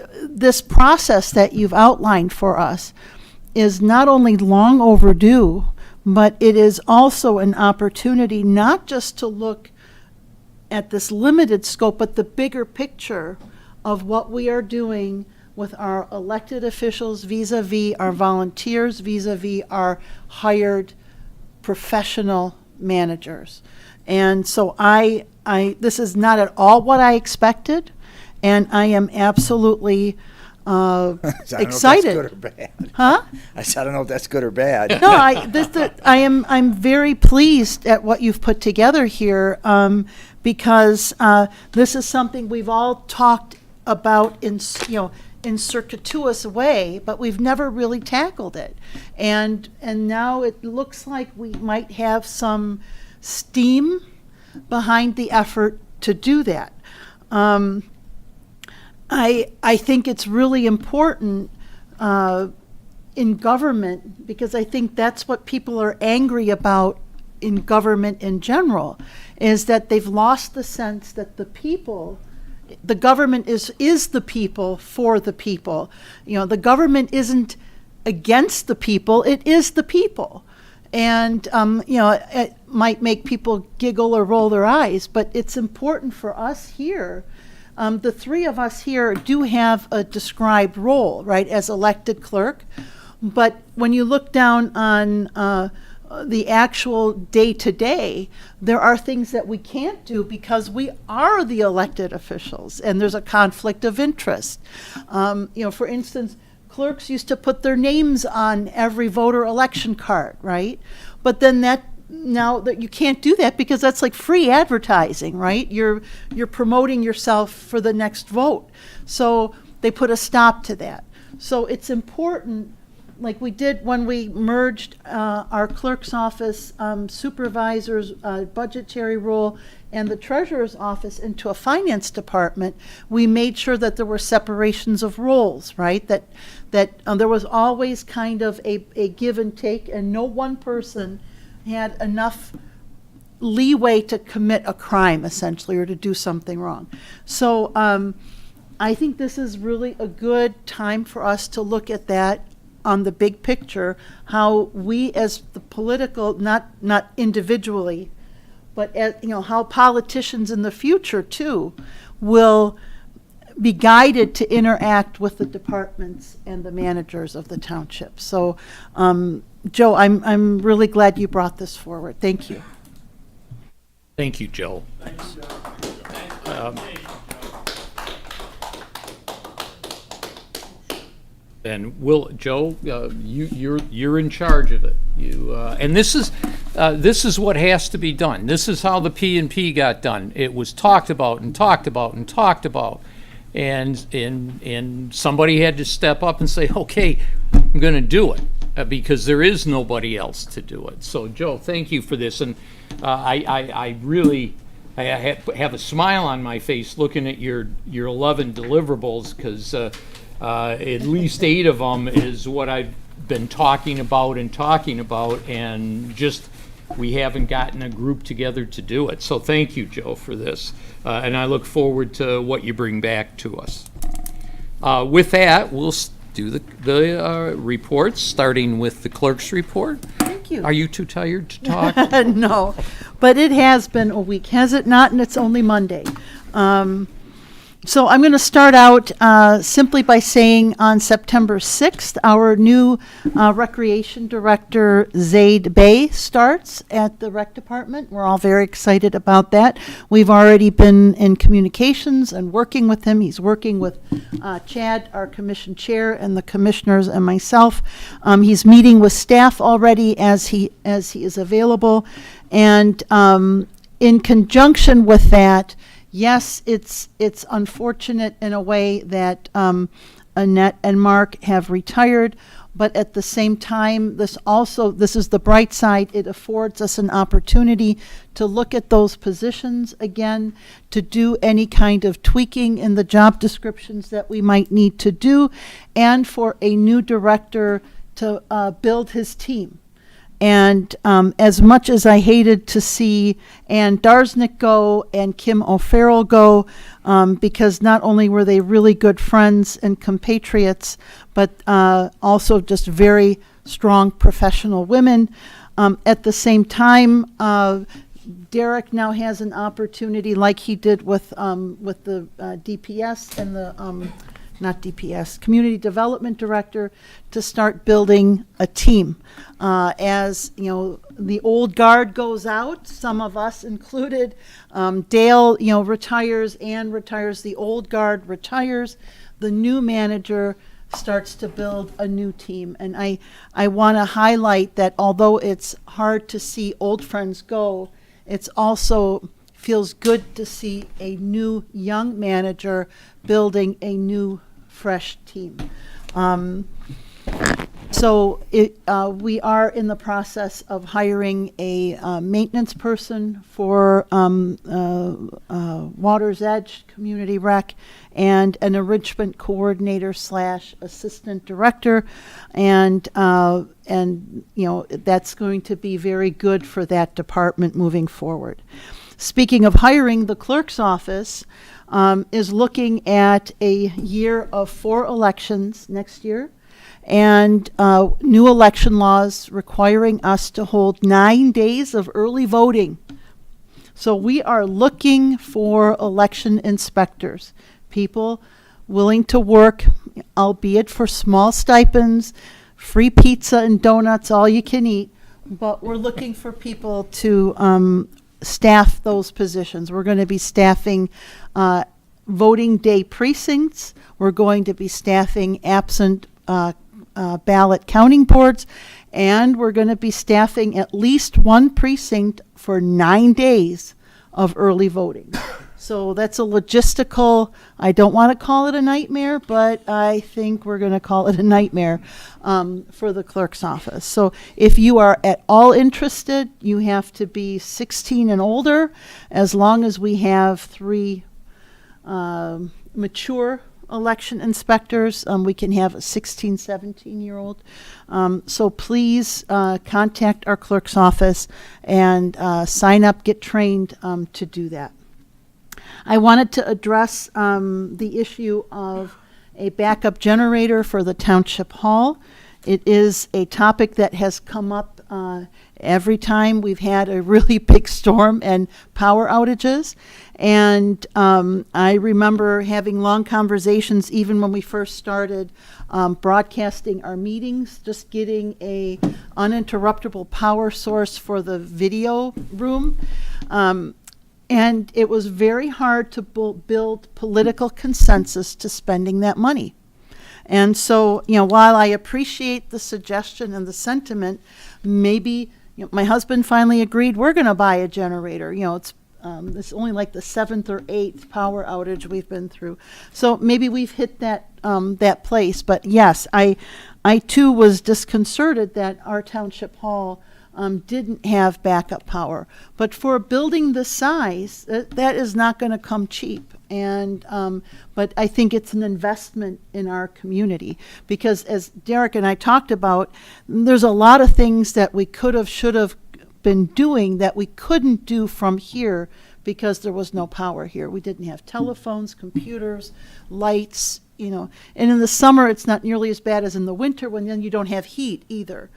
process that you've outlined for us is not only long overdue, but it is also an opportunity not just to look at this limited scope, but the bigger picture of what we are doing with our elected officials vis-a-vis our volunteers, vis-a-vis our hired professional managers. And so this is not at all what I expected, and I am absolutely excited. I don't know if that's good or bad. Huh? I don't know if that's good or bad. No, I'm very pleased at what you've put together here, because this is something we've all talked about in circuitous way, but we've never really tackled it. And now it looks like we might have some steam behind the effort to do that. I think it's really important in government, because I think that's what people are angry about in government in general, is that they've lost the sense that the government is the people for the people. The government isn't against the people, it is the people. And, it might make people giggle or roll their eyes, but it's important for us here. The three of us here do have a described role, right, as elected clerk. But when you look down on the actual day-to-day, there are things that we can't do because we are the elected officials, and there's a conflict of interest. For instance, clerks used to put their names on every voter election card, right? But then now that you can't do that, because that's like free advertising, right? You're promoting yourself for the next vote. So they put a stop to that. So it's important like we did when we merged our clerk's office, supervisor's budgetary role, and the treasurer's office into a finance department, we made sure that there were separations of roles, right? That there was always kind of a give and take, and no one person had enough leeway to commit a crime, essentially, or to do something wrong. So I think this is really a good time for us to look at that on the big picture, how we as the political, not individually, but as, how politicians in the future too will be guided to interact with the departments and the managers of the township. So, Joe, I'm really glad you brought this forward. Thank you. Thank you, Joe. And Joe, you're in charge of it. And this is what has to be done. This is how the P&P got done. It was talked about and talked about and talked about, and somebody had to step up and say, okay, I'm going to do it, because there is nobody else to do it. So, Joe, thank you for this, and I really have a smile on my face looking at your 11 deliverables, because at least 8 of them is what I've been talking about, and just we haven't gotten a group together to do it. So thank you, Joe, for this, and I look forward to what you bring back to us. With that, we'll do the reports, starting with the clerk's report. Thank you. Are you too tired to talk? No, but it has been a week, has it not? And it's only Monday. So I'm going to start out simply by saying on September 6th, our new Recreation Director, Zaid Bey, starts at the Rec Department. We're all very excited about that. We've already been in communications and working with him. He's working with Chad, our commission chair, and the commissioners and myself. He's meeting with staff already as he is available. And in conjunction with that, yes, it's unfortunate in a way that Annette and Mark have retired, but at the same time, this is the bright side. It affords us an opportunity to look at those positions again, to do any kind of tweaking in the job descriptions that we might need to do, and for a new director to build his team. And as much as I hated to see Ann Darsnick go and Kim O'Farrell go, because not only were they really good friends and compatriots, but also just very strong professional women, at the same time, Derek now has an opportunity, like he did with the DPS and the not DPS, Community Development Director, to start building a team. As the old guard goes out, some of us included, Dale, retires, Ann retires, the old guard retires, the new manager starts to build a new team. And I want to highlight that although it's hard to see old friends go, it's also feels good to see a new young manager building a new fresh team. So we are in the process of hiring a maintenance person for Water's Edge Community Rec, and an enrichment coordinator / assistant director, and that's going to be very good for that department moving forward. Speaking of hiring, the clerk's office is looking at a year of 4 elections next year, and new election laws requiring us to hold 9 days of early voting. So we are looking for election inspectors, people willing to work, albeit for small stipends, free pizza and donuts, all you can eat, but we're looking for people to staff those positions. We're going to be staffing voting day precincts. We're going to be staffing absent ballot counting boards, and we're going to be staffing at least one precinct for 9 days of early voting. So that's a logistical, I don't want to call it a nightmare, but I think we're going to call it a nightmare for the clerk's office. So if you are at all interested, you have to be 16 and older, as long as we have 3 mature election inspectors. We can have a 16, 17-year-old. So please contact our clerk's office and sign up, get trained to do that. I wanted to address the issue of a backup generator for the Township Hall. It is a topic that has come up every time we've had a really big storm and power outages. And I remember having long conversations even when we first started broadcasting our meetings, just getting a uninterruptible power source for the video room. And it was very hard to build political consensus to spending that money. And so, while I appreciate the suggestion and the sentiment, maybe, my husband finally agreed we're going to buy a generator. It's only like the 7th or 8th power outage we've been through. So maybe we've hit that place. But yes, I too was disconcerted that our Township Hall didn't have backup power. But for a building this size, that is not going to come cheap. And but I think it's an investment in our community, because as Derek and I talked about, there's a lot of things that we could have, should have been doing that we couldn't do from here because there was no power here. We didn't have telephones, computers, lights, and in the summer it's not nearly as bad as in the winter, when then you don't have heat either.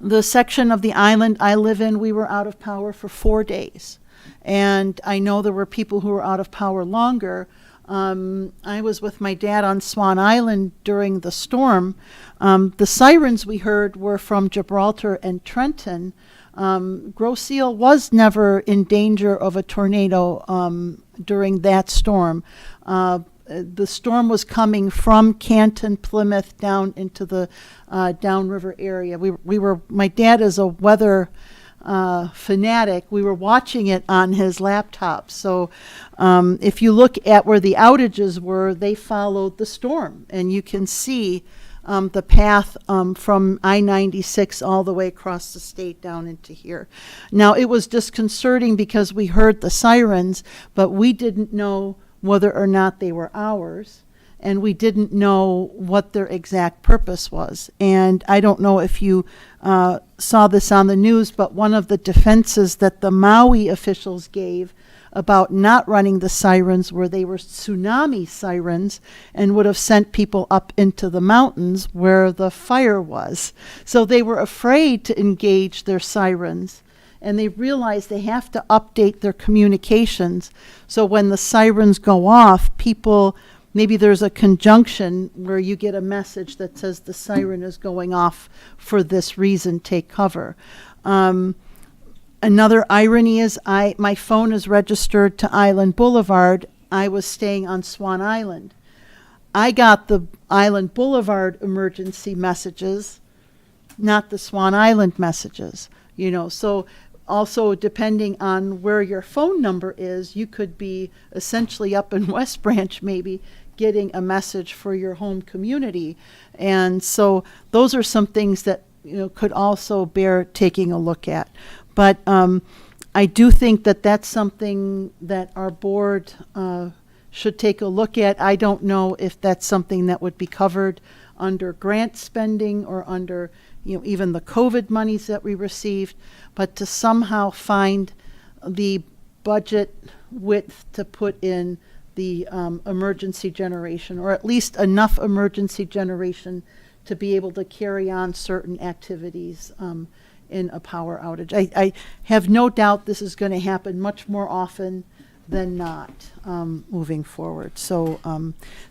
The section of the island I live in, we were out of power for 4 days. And I know there were people who were out of power longer. I was with my dad on Swan Island during the storm. The sirens we heard were from Gibraltar and Trenton. Grosse Ile was never in danger of a tornado during that storm. The storm was coming from Canton, Plymouth, down into the downriver area. My dad is a weather fanatic. We were watching it on his laptop. So if you look at where the outages were, they followed the storm. And you can see the path from I-96 all the way across the state down into here. Now, it was disconcerting because we heard the sirens, but we didn't know whether or not they were ours, and we didn't know what their exact purpose was. And I don't know if you saw this on the news, but one of the defenses that the Maui officials gave about not running the sirens were they were tsunami sirens and would have sent people up into the mountains where the fire was. So they were afraid to engage their sirens. And they realize they have to update their communications. So when the sirens go off, people, maybe there's a conjunction where you get a message that says the siren is going off for this reason, take cover. Another irony is my phone is registered to Island Boulevard. I was staying on Swan Island. I got the Island Boulevard emergency messages, not the Swan Island messages. So also, depending on where your phone number is, you could be essentially up in West Branch, maybe, getting a message for your home community. And so those are some things that could also bear taking a look at. But I do think that that's something that our board should take a look at. I don't know if that's something that would be covered under grant spending or under even the COVID monies that we received, but to somehow find the budget width to put in the emergency generation, or at least enough emergency generation to be able to carry on certain activities in a power outage. I have no doubt this is going to happen much more often than not moving forward. So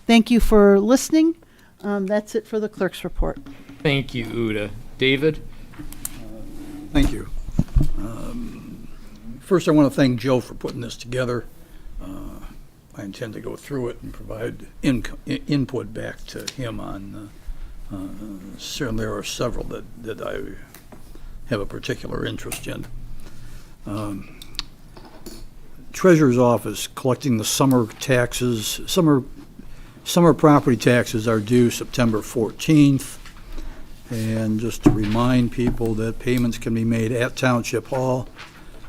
thank you for listening. That's it for the clerk's report. Thank you, Uda. David? Thank you. First, I want to thank Joe for putting this together. I intend to go through it and provide input back to him on, certainly there are several that I have a particular interest in. treasurer's office collecting the summer taxes. Summer property taxes are due September 14th. And just to remind people that payments can be made at Township Hall,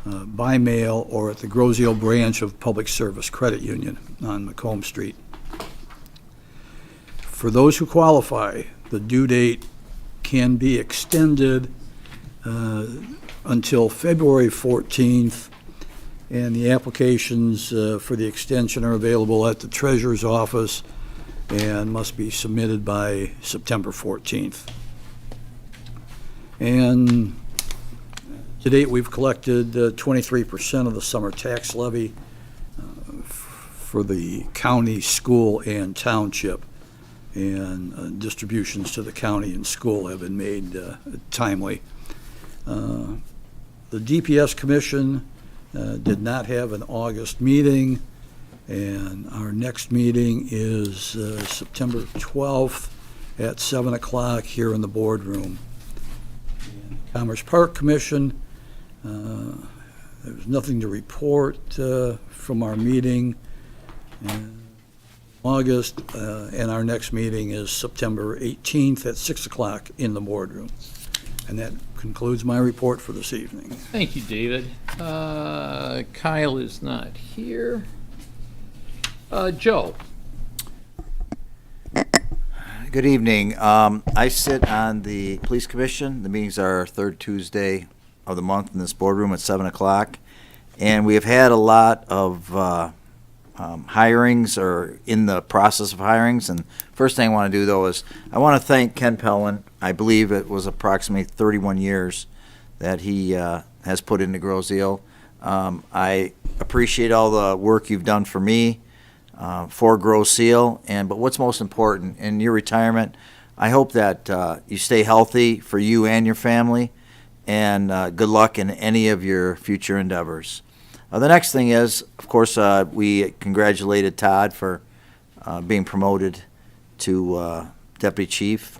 by mail, or at the Groseal branch of Public Service Credit Union on Macomb Street. For those who qualify, the due date can be extended until February 14th, and the applications for the extension are available at the treasurer's office and must be submitted by September 14th. And to date, we've collected 23% of the summer tax levy for the county, school, and township, and distributions to the county and school have been made timely. The DPS Commission did not have an August meeting, and our next meeting is September 12th at 7 o'clock here in the boardroom. Commerce Park Commission, there's nothing to report from our meeting in August, and our next meeting is September 18th at 6 o'clock in the boardroom. And that concludes my report for this evening. Thank you, David. Kyle is not here. Joe. Good evening. I sit on the Police Commission. The meetings are third Tuesday of the month in this boardroom at 7 o'clock. And we have had a lot of hirings or in the process of hirings. And first thing I want to do, though, is I want to thank Ken Pellin. I believe it was approximately 31 years that he has put into Groseal. I appreciate all the work you've done for me. For Groseal, but what's most important, in your retirement, I hope that you stay healthy for you and your family, and good luck in any of your future endeavors. The next thing is, of course, we congratulated Todd for being promoted to Deputy Chief,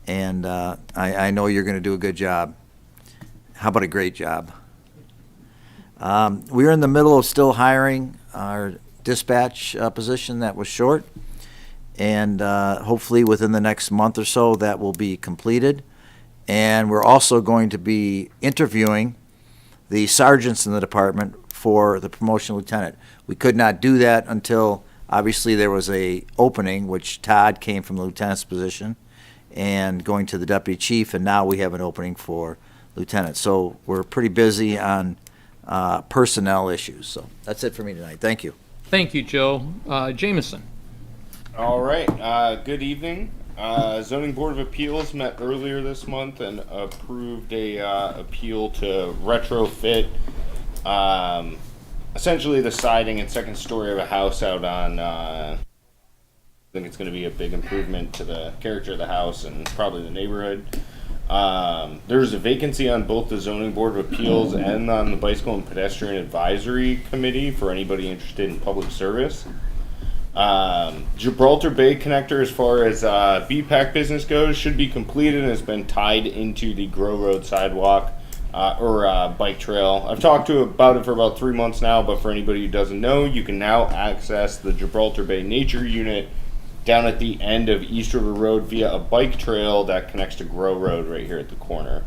and I know you're going to do a good job. How about a great job? We are in the middle of still hiring our dispatch position that was short, and hopefully within the next month or so that will be completed. And we're also going to be interviewing the sergeants in the department for the promotion lieutenant. We could not do that until obviously there was a opening, which Todd came from the lieutenant's position and going to the deputy chief, and now we have an opening for lieutenant. So we're pretty busy on personnel issues. So that's it for me tonight. Thank you. Thank you, Joe. Jameson. All right. Good evening. Zoning Board of Appeals met earlier this month and approved a appeal to retrofit essentially the siding and second story of a house out on. I think it's going to be a big improvement to the character of the house and probably the neighborhood. There's a vacancy on both the Zoning Board of Appeals and on the Bicycle and Pedestrian Advisory Committee for anybody interested in public service. Gibraltar Bay Connector, as far as BPAC business goes, should be completed and has been tied into the Grow Road sidewalk or bike trail. I've talked about it for about 3 months now, but for anybody who doesn't know, you can now access the Gibraltar Bay Nature Unit down at the end of East River Road via a bike trail that connects to Grow Road right here at the corner.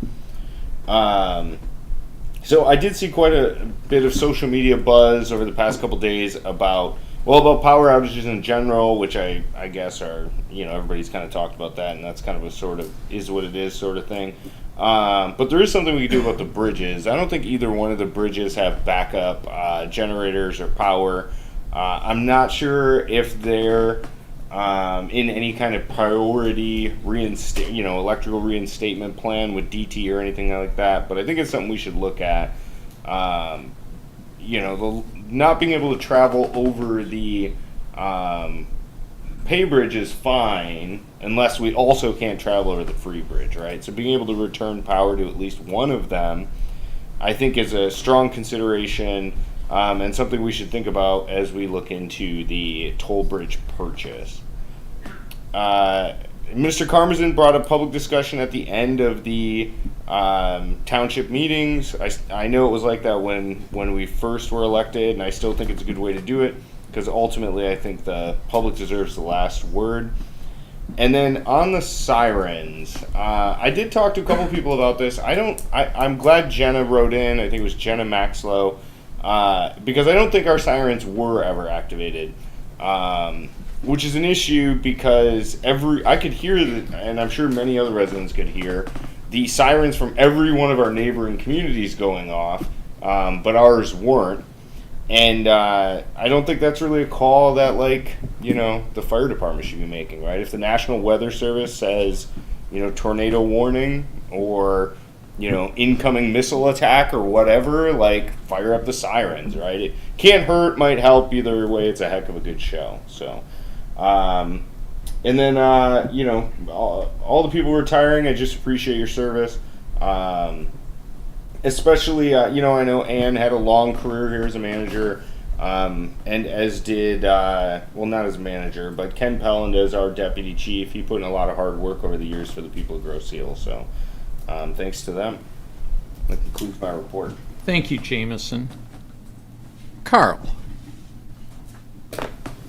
So I did see quite a bit of social media buzz over the past couple days about power outages in general, which I guess are, everybody's kind of talked about that, and that's kind of a sort of is what it is sort of thing. But there is something we can do about the bridges. I don't think either one of the bridges have backup generators or power. I'm not sure if they're in any kind of priority electrical reinstatement plan with DT or anything like that, but I think it's something we should look at. The not being able to travel over the pay bridge is fine, unless we also can't travel over the free bridge, right? So being able to return power to at least one of them, I think, is a strong consideration. And something we should think about as we look into the toll bridge purchase. Mr. Karmazin brought up public discussion at the end of the Township meetings. I know it was like that when we first were elected, and I still think it's a good way to do it, because ultimately I think the public deserves the last word. And then on the sirens, I did talk to a couple people about this. I'm glad Jenna wrote in. I think it was Jenna Maxlow, because I don't think our sirens were ever activated, which is an issue because I could hear, and I'm sure many other residents could hear, the sirens from every one of our neighboring communities going off, but ours weren't. And I don't think that's really a call that, the fire department should be making, right? If the National Weather Service says, tornado warning or, incoming missile attack or whatever, fire up the sirens, right? It can't hurt, might help. Either way, it's a heck of a good show. So, and then, all the people retiring, I just appreciate your service. Especially, I know Ann had a long career here as a manager, and as did, not as a manager, but Ken Pelland as our deputy chief. He put in a lot of hard work over the years for the people of Grosse Ile, so thanks to them. That concludes my report. Thank you, Jameson. Carl.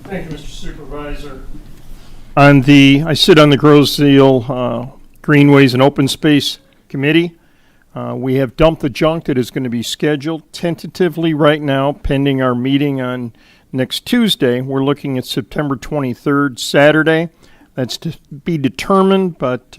Thank you, Mr. Supervisor. I sit on the Grosse Ile Greenways and Open Space Committee. We have dumped the junk that is going to be scheduled tentatively right now, pending our meeting on next Tuesday. We're looking at September 23rd, Saturday. That's to be determined, but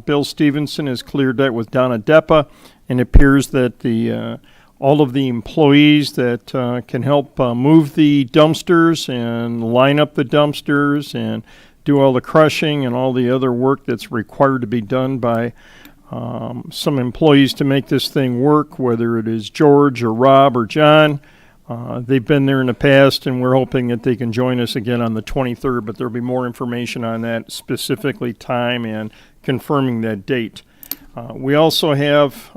Bill Stevenson has cleared that with Donna Deppa, and it appears that all of the employees that can help move the dumpsters and line up the dumpsters and do all the crushing and all the other work that's required to be done by some employees to make this thing work, whether it is George or Rob or John. They've been there in the past, and we're hoping that they can join us again on the 23rd, but there'll be more information on that, specifically time and confirming that date. We also have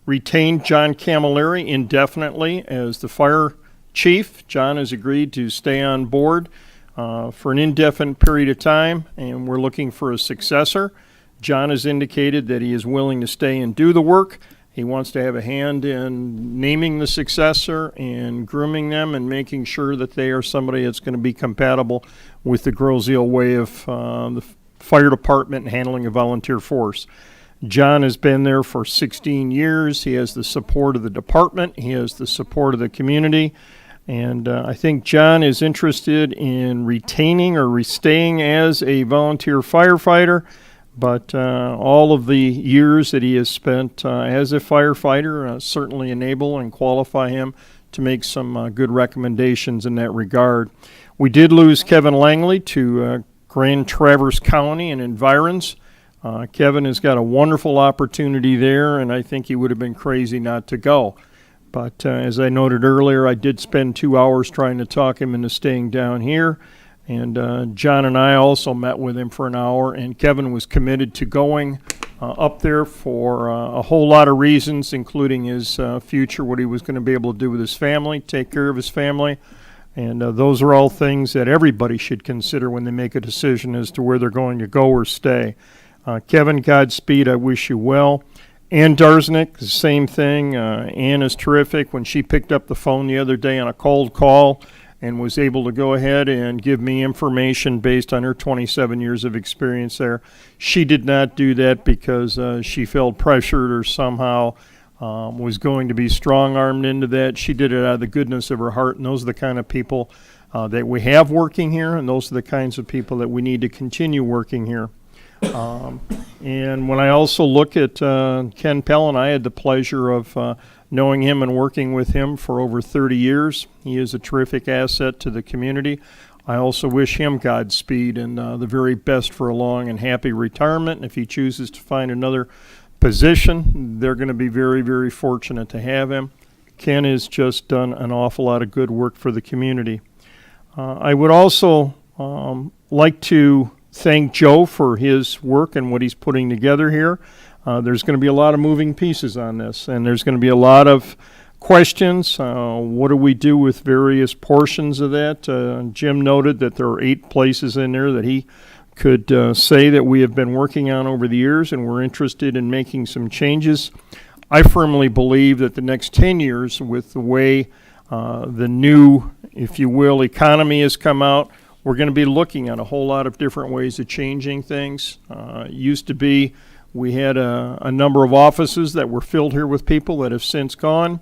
retained John Camilleri indefinitely as the fire chief. John has agreed to stay on board for an indefinite period of time, and we're looking for a successor. John has indicated that he is willing to stay and do the work. He wants to have a hand in naming the successor and grooming them and making sure that they are somebody that's going to be compatible with the Grosse Ile way of the fire department and handling a volunteer force. John has been there for 16 years. He has the support of the department. He has the support of the community. And I think John is interested in retaining or staying as a volunteer firefighter. But all of the years that he has spent as a firefighter certainly enable and qualify him to make some good recommendations in that regard. We did lose Kevin Langley to Grand Traverse County and environs. Kevin has got a wonderful opportunity there, and I think he would have been crazy not to go. But as I noted earlier, I did spend 2 hours trying to talk him into staying down here. And John and I also met with him for an hour, and Kevin was committed to going up there for a whole lot of reasons, including his future, what he was going to be able to do with his family, take care of his family. And those are all things that everybody should consider when they make a decision as to where they're going to go or stay. Kevin, Godspeed. I wish you well. Ann Darznik, the same thing. Ann is terrific. When she picked up the phone the other day on a cold call and was able to go ahead and give me information based on her 27 years of experience there. She did not do that because she felt pressured or somehow was going to be strong-armed into that. She did it out of the goodness of her heart, and those are the kind of people that we have working here, and those are the kinds of people that we need to continue working here. And when I also look at Ken Pellin, I had the pleasure of knowing him and working with him for over 30 years. He is a terrific asset to the community. I also wish him Godspeed and the very best for a long and happy retirement. And if he chooses to find another position, they're going to be very, very fortunate to have him. Ken has just done an awful lot of good work for the community. I would also like to thank Joe for his work and what he's putting together here. There's going to be a lot of moving pieces on this, and there's going to be a lot of questions. What do we do with various portions of that? Jim noted that there are 8 places in there that he could say that we have been working on over the years, and we're interested in making some changes. I firmly believe that the next 10 years, with the way the new, if you will, economy has come out, we're going to be looking at a whole lot of different ways of changing things. It used to be we had a number of offices that were filled here with people that have since gone.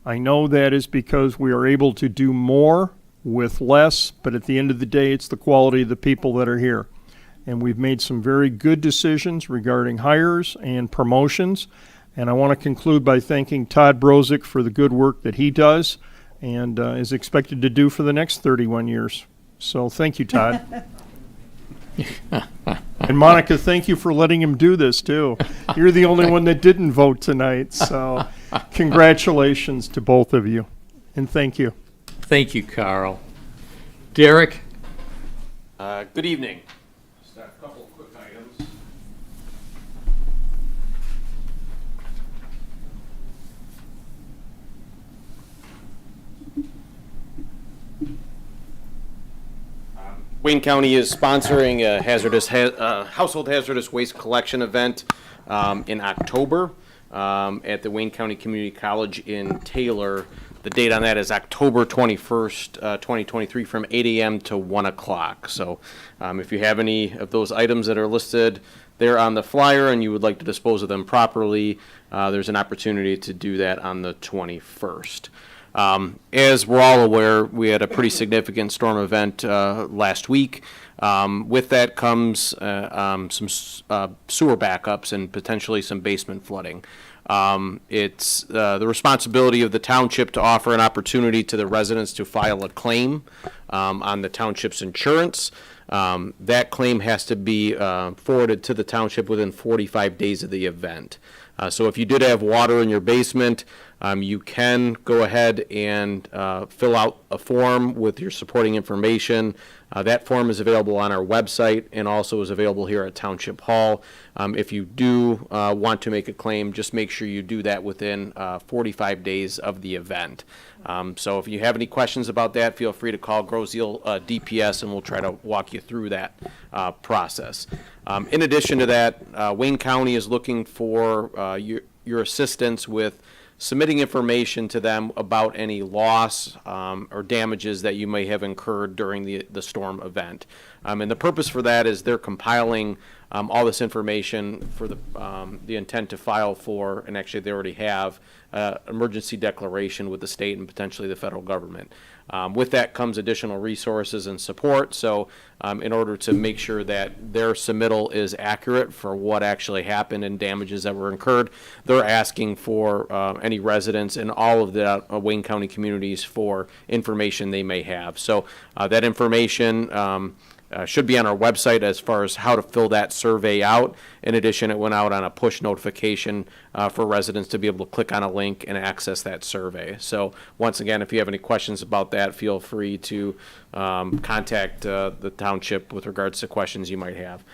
I know that is because we are able to do more with less, but at the end of the day, it's the quality of the people that are here. And we've made some very good decisions regarding hires and promotions. And I want to conclude by thanking Todd Brozick for the good work that he does and is expected to do for the next 31 years. So thank you, Todd. And Monica, thank you for letting him do this too. You're the only one that didn't vote tonight, so congratulations to both of you, and thank you. Thank you, Carl. Derek? Good evening. Just a couple of quick items. Wayne County is sponsoring a household hazardous waste collection event in October at the Wayne County Community College in Taylor. The date on that is October 21st, 2023, from 8 a.m. to 1 o'clock. So if you have any of those items that are listed there on the flyer and you would like to dispose of them properly, there's an opportunity to do that on the 21st. As we're all aware, we had a pretty significant storm event last week. With that comes some sewer backups and potentially some basement flooding. It's the responsibility of the township to offer an opportunity to the residents to file a claim on the township's insurance. That claim has to be forwarded to the township within 45 days of the event. So if you did have water in your basement, you can go ahead and fill out a form with your supporting information. That form is available on our website and also is available here at Township Hall. If you do want to make a claim, just make sure you do that within 45 days of the event. So if you have any questions about that, feel free to call Groseal DPS and we'll try to walk you through that process. In addition to that, Wayne County is looking for your assistance with submitting information to them about any loss or damages that you may have incurred during the storm event. And the purpose for that is they're compiling all this information for the intent to file for, and actually they already have, emergency declaration with the state and potentially the federal government. With that comes additional resources and support. So in order to make sure that their submittal is accurate for what actually happened and damages that were incurred, they're asking for any residents in all of the Wayne County communities for information they may have. So that information should be on our website as far as how to fill that survey out. In addition, it went out on a push notification for residents to be able to click on a link and access that survey. So once again, if you have any questions about that, feel free to contact the township with regards to questions you might have.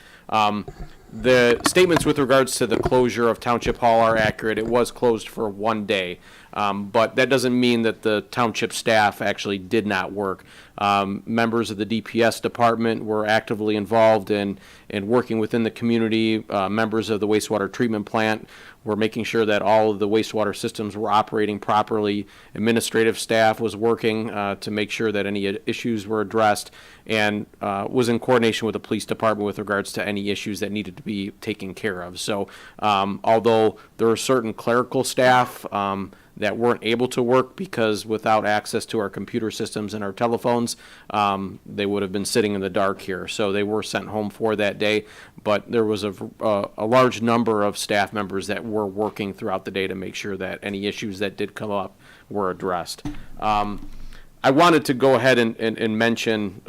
The statements with regards to the closure of Township Hall are accurate. It was closed for 1 day, but that doesn't mean that the township staff actually did not work. Members of the DPS department were actively involved in working within the community. Members of the wastewater treatment plant were making sure that all of the wastewater systems were operating properly. Administrative staff was working to make sure that any issues were addressed, and was in coordination with the police department with regards to any issues that needed to be taken care of. So although there are certain clerical staff that weren't able to work because without access to our computer systems and our telephones, they would have been sitting in the dark here. So they were sent home for that day, but there was a large number of staff members that were working throughout the day to make sure that any issues that did come up were addressed. I wanted to go ahead and mention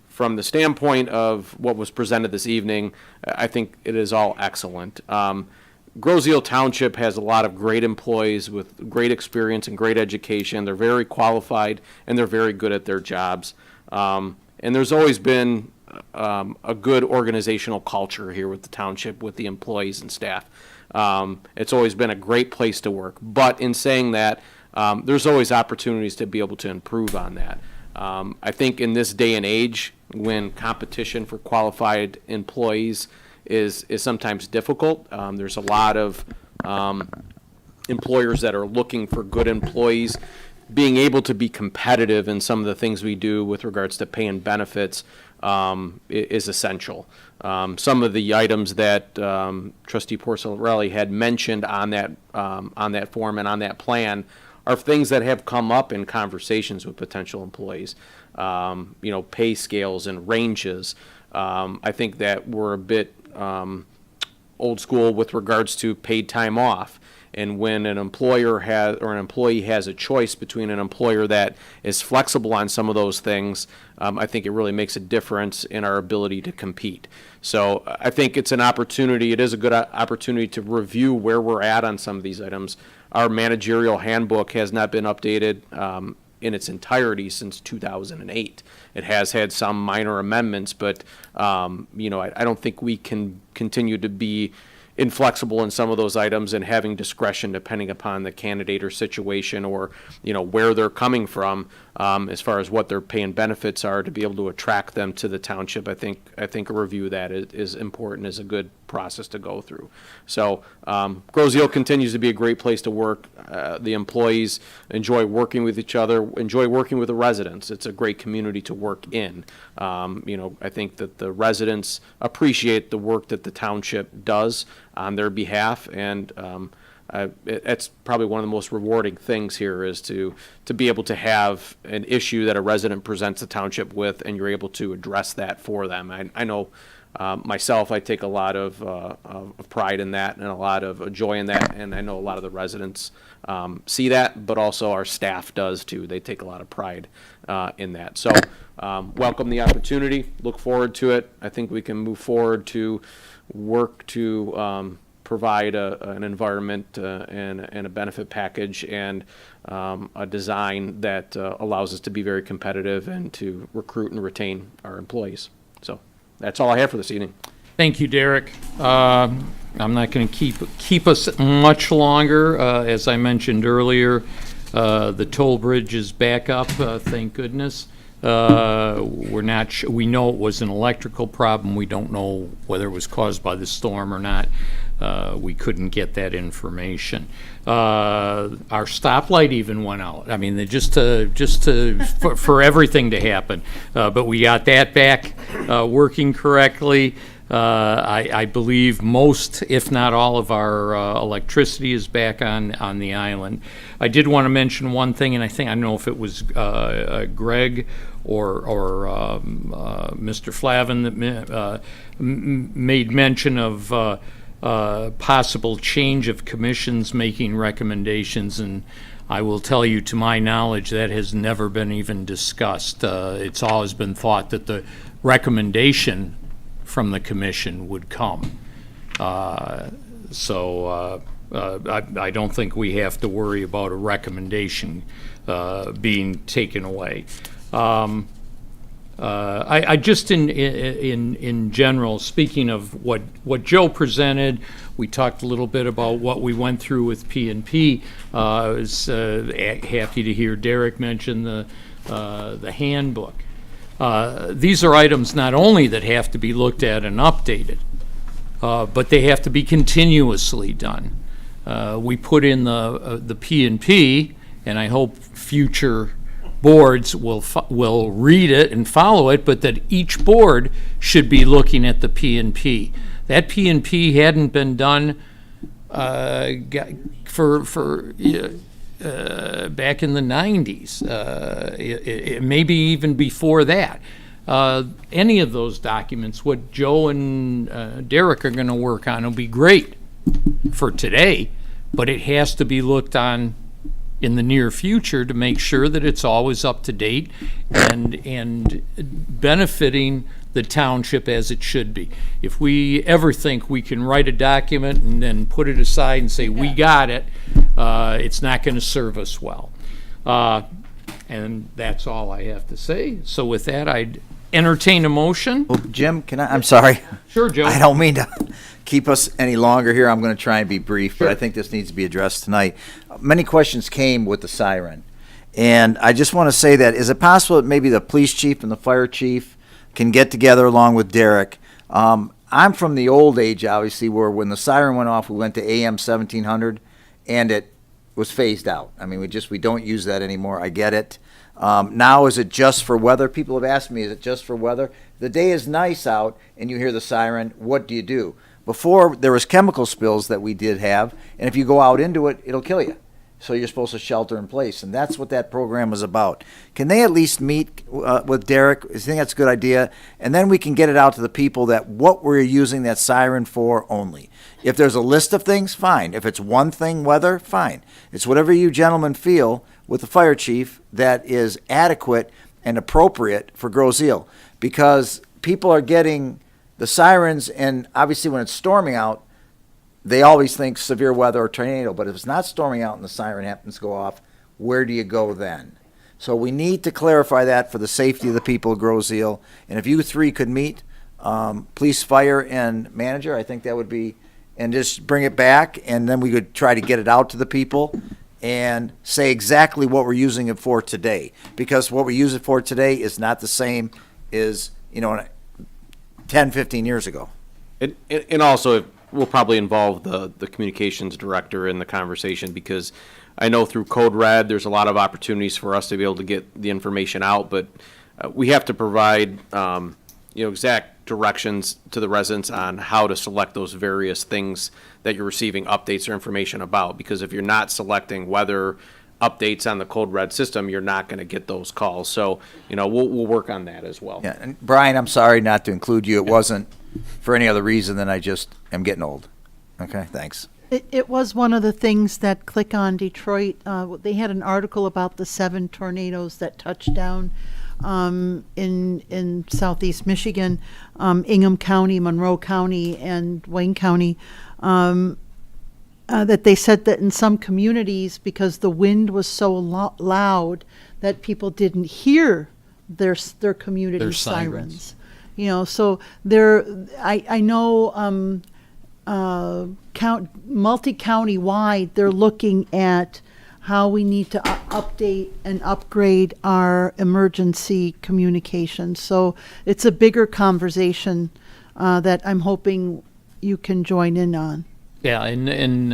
from the standpoint of what was presented this evening, I think it is all excellent. Groseal Township has a lot of great employees with great experience and great education. They're very qualified and they're very good at their jobs. And there's always been a good organizational culture here with the township, with the employees and staff. It's always been a great place to work. But in saying that, there's always opportunities to be able to improve on that. I think in this day and age, when competition for qualified employees is sometimes difficult, there's a lot of employers that are looking for good employees. Being able to be competitive in some of the things we do with regards to pay and benefits is essential. Some of the items that Trustee Porcellarelli had mentioned on that form and on that plan are things that have come up in conversations with potential employees. Pay scales and ranges. I think that we're a bit old school with regards to paid time off. And when an employer has, or an employee has a choice between an employer that is flexible on some of those things, I think it really makes a difference in our ability to compete. So I think it's an opportunity, it is a good opportunity to review where we're at on some of these items. Our managerial handbook has not been updated in its entirety since 2008. It has had some minor amendments, but I don't think we can continue to be inflexible in some of those items and having discretion depending upon the candidate or situation, or where they're coming from, as far as what their pay and benefits are, to be able to attract them to the township. I think a review of that is important, is a good process to go through. So Grosse Ile continues to be a great place to work. The employees enjoy working with each other, enjoy working with the residents. It's a great community to work in. I think that the residents appreciate the work that the township does on their behalf, and it's probably one of the most rewarding things here, is to be able to have an issue that a resident presents the township with, and you're able to address that for them. I know myself, I take a lot of pride in that and a lot of joy in that, and I know a lot of the residents see that, but also our staff does too. They take a lot of pride in that. So welcome the opportunity, look forward to it. I think we can move forward to work to provide an environment and a benefit package and a design that allows us to be very competitive and to recruit and retain our employees. So that's all I have for this evening. Thank you, Derek. I'm not going to keep us much longer. As I mentioned earlier, the toll bridge is back up, thank goodness. We're not we know it was an electrical problem. We don't know whether it was caused by the storm or not. We couldn't get that information. Our stoplight even went out. I mean, for everything to happen. But we got that back working correctly. I believe most, if not all, of our electricity is back on the island. I did want to mention one thing, and I don't know if it was Greg or Mr. Flavin that made mention of possible change of commissions making recommendations, and I will tell you, to my knowledge, that has never been even discussed. It's always been thought that the recommendation from the commission would come. So I don't think we have to worry about a recommendation being taken away. I just in general, speaking of what Joe presented, we talked a little bit about what we went through with P&P. I was happy to hear Derek mention the handbook. These are items not only that have to be looked at and updated, but they have to be continuously done. We put in the P&P, and I hope future boards will read it and follow it, but that each board should be looking at the P&P. That P&P hadn't been done for back in the 90s, maybe even before that. Any of those documents, what Joe and Derek are going to work on, will be great for today, but it has to be looked on in the near future to make sure that it's always up to date and benefiting the township as it should be. If we ever think we can write a document and then put it aside and say, we got it, it's not going to serve us well. And that's all I have to say. So with that, I'd entertain a motion. Well, Jim, I'm sorry. Sure, Joe. I don't mean to keep us any longer here. I'm going to try and be brief, but I think this needs to be addressed tonight. Many questions came with the siren. And I just want to say that, is it possible that maybe the police chief and the fire chief can get together along with Derek? I'm from the old age, obviously, where when the siren went off, we went to AM 1700, and it was phased out. I mean, we don't use that anymore. I get it. Now, is it just for weather? People have asked me, is it just for weather? The day is nice out, and you hear the siren. What do you do? Before, there was chemical spills that we did have, and if you go out into it, it'll kill you. So you're supposed to shelter in place, and that's what that program is about. Can they at least meet with Derek? I think that's a good idea, and then we can get it out to the people that what we're using that siren for only. If there's a list of things, fine. If it's one thing, weather, fine. It's whatever you gentlemen feel with the fire chief that is adequate and appropriate for Grosse Ile, because people are getting the sirens, and obviously when it's storming out, they always think severe weather or tornado, but if it's not storming out and the siren happens to go off, where do you go then? So we need to clarify that for the safety of the people of Grosse Ile. And if you three could meet, police, fire, and manager, I think that would be, and just bring it back, and then we could try to get it out to the people and say exactly what we're using it for today. Because what we use it for today is not the same as, 10, 15 years ago. And also, we'll probably involve the communications director in the conversation, because I know through Code Red, there's a lot of opportunities for us to be able to get the information out, but we have to provide, exact directions to the residents on how to select those various things that you're receiving updates or information about, because if you're not selecting weather updates on the Code Red system, you're not going to get those calls. So, we'll work on that as well. Yeah, and Brian, I'm sorry not to include you. It wasn't for any other reason than I just am getting old. Okay, thanks. It was one of the things that Click on Detroit, they had an article about the 7 tornadoes that touched down in southeast Michigan, Ingham County, Monroe County, and Wayne County, that they said that in some communities, because the wind was so loud, that people didn't hear their community Their sirens. So I know multi-county wide, they're looking at how we need to update and upgrade our emergency communication. So it's a bigger conversation that I'm hoping you can join in on. Yeah, and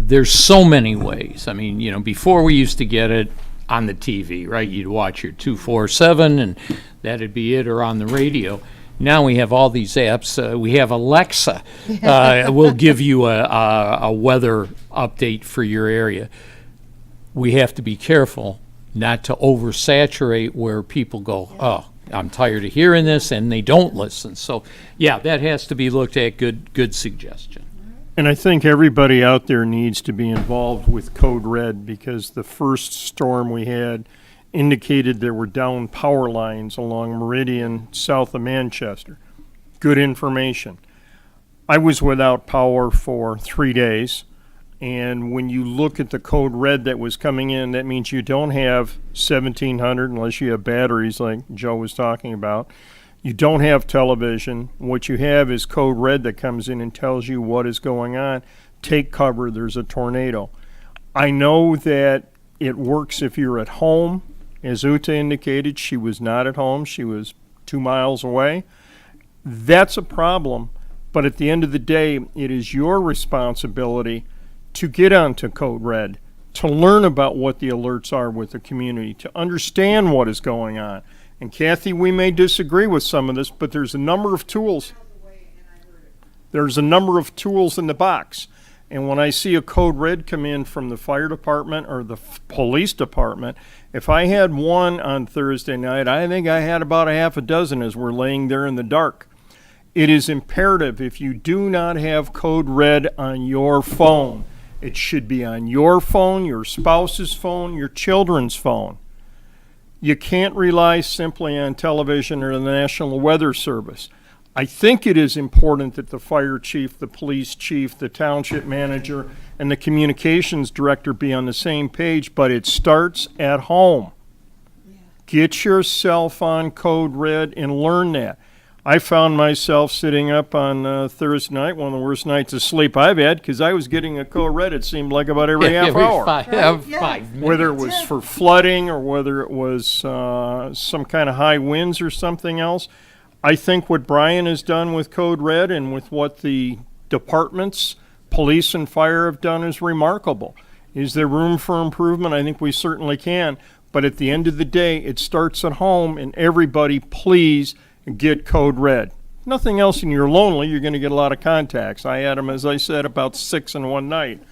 there's so many ways. I mean, before we used to get it on the TV, right? You'd watch your 247 and that'd be it, or on the radio. Now we have all these apps. We have Alexa. Will give you a weather update for your area. We have to be careful not to oversaturate where people go, oh, I'm tired of hearing this, and they don't listen. So, yeah, that has to be looked at. Good suggestion. And I think everybody out there needs to be involved with Code Red, because the first storm we had indicated there were down power lines along Meridian south of Manchester. Good information. I was without power for 3 days, and when you look at the Code Red that was coming in, that means you don't have 1700 unless you have batteries like Joe was talking about. You don't have television. What you have is Code Red that comes in and tells you what is going on. Take cover, there's a tornado. I know that it works if you're at home. As Uta indicated, she was not at home. She was 2 miles away. That's a problem, but at the end of the day, it is your responsibility to get onto Code Red, to learn about what the alerts are with the community, to understand what is going on. And Kathy, we may disagree with some of this, but there's a number of tools. There's a number of tools in the box. And when I see a Code Red come in from the fire department or the police department, if I had one on Thursday night, I think I had about a half a dozen as we're laying there in the dark. It is imperative, if you do not have Code Red on your phone, it should be on your phone, your spouse's phone, your children's phone. You can't rely simply on television or the National Weather Service. I think it is important that the fire chief, the police chief, the township manager, and the communications director be on the same page, but it starts at home. Get yourself on Code Red and learn that. I found myself sitting up on Thursday night, one of the worst nights of sleep I've had, because I was getting a code red, it seemed like about every half hour. Five minutes. Whether it was for flooding or whether it was some kind of high winds or something else. I think what Brian has done with Code Red and with what the departments, police and fire have done is remarkable. Is there room for improvement? I think we certainly can. But at the end of the day, it starts at home, and everybody, please get Code Red. Nothing else, and you're lonely, you're going to get a lot of contacts. I had them, as I said, about 6 in one night.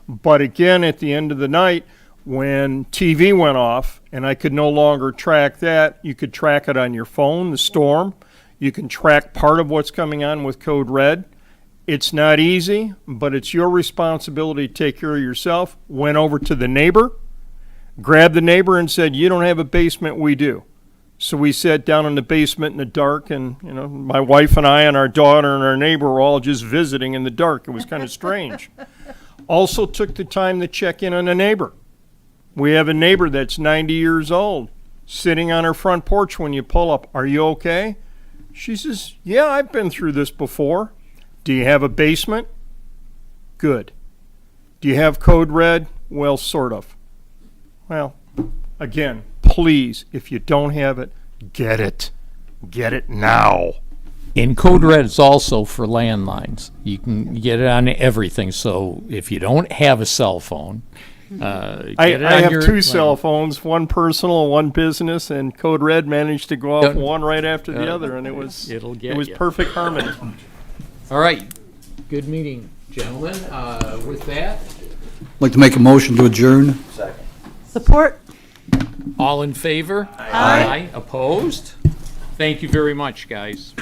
But again, at the end of the night, when TV went off and I could no longer track that, you could track it on your phone, the storm. You can track part of what's coming on with Code Red. It's not easy, but it's your responsibility to take care of yourself. Went over to the neighbor, grabbed the neighbor and said, you don't have a basement, we do. So we sat down in the basement in the dark, and my wife and I and our daughter and our neighbor were all just visiting in the dark. It was kind of strange. Also took the time to check in on a neighbor. We have a neighbor that's 90 years old, sitting on her front porch when you pull up. Are you okay? She says, yeah, I've been through this before. Do you have a basement? Good. Do you have Code Red? Well, sort of. Well, again, please, if you don't have it, get it. Get it now. In Code Red, it's also for landlines. You can get it on everything. So if you don't have a cell phone, I have two cell phones, one personal, one business, and Code Red managed to go off one right after the other, and it was perfect harmony. All right. Good meeting, gentlemen. With that, I'd like to make a motion to adjourn. Support? all in favor? Aye. Opposed? Thank you very much, guys.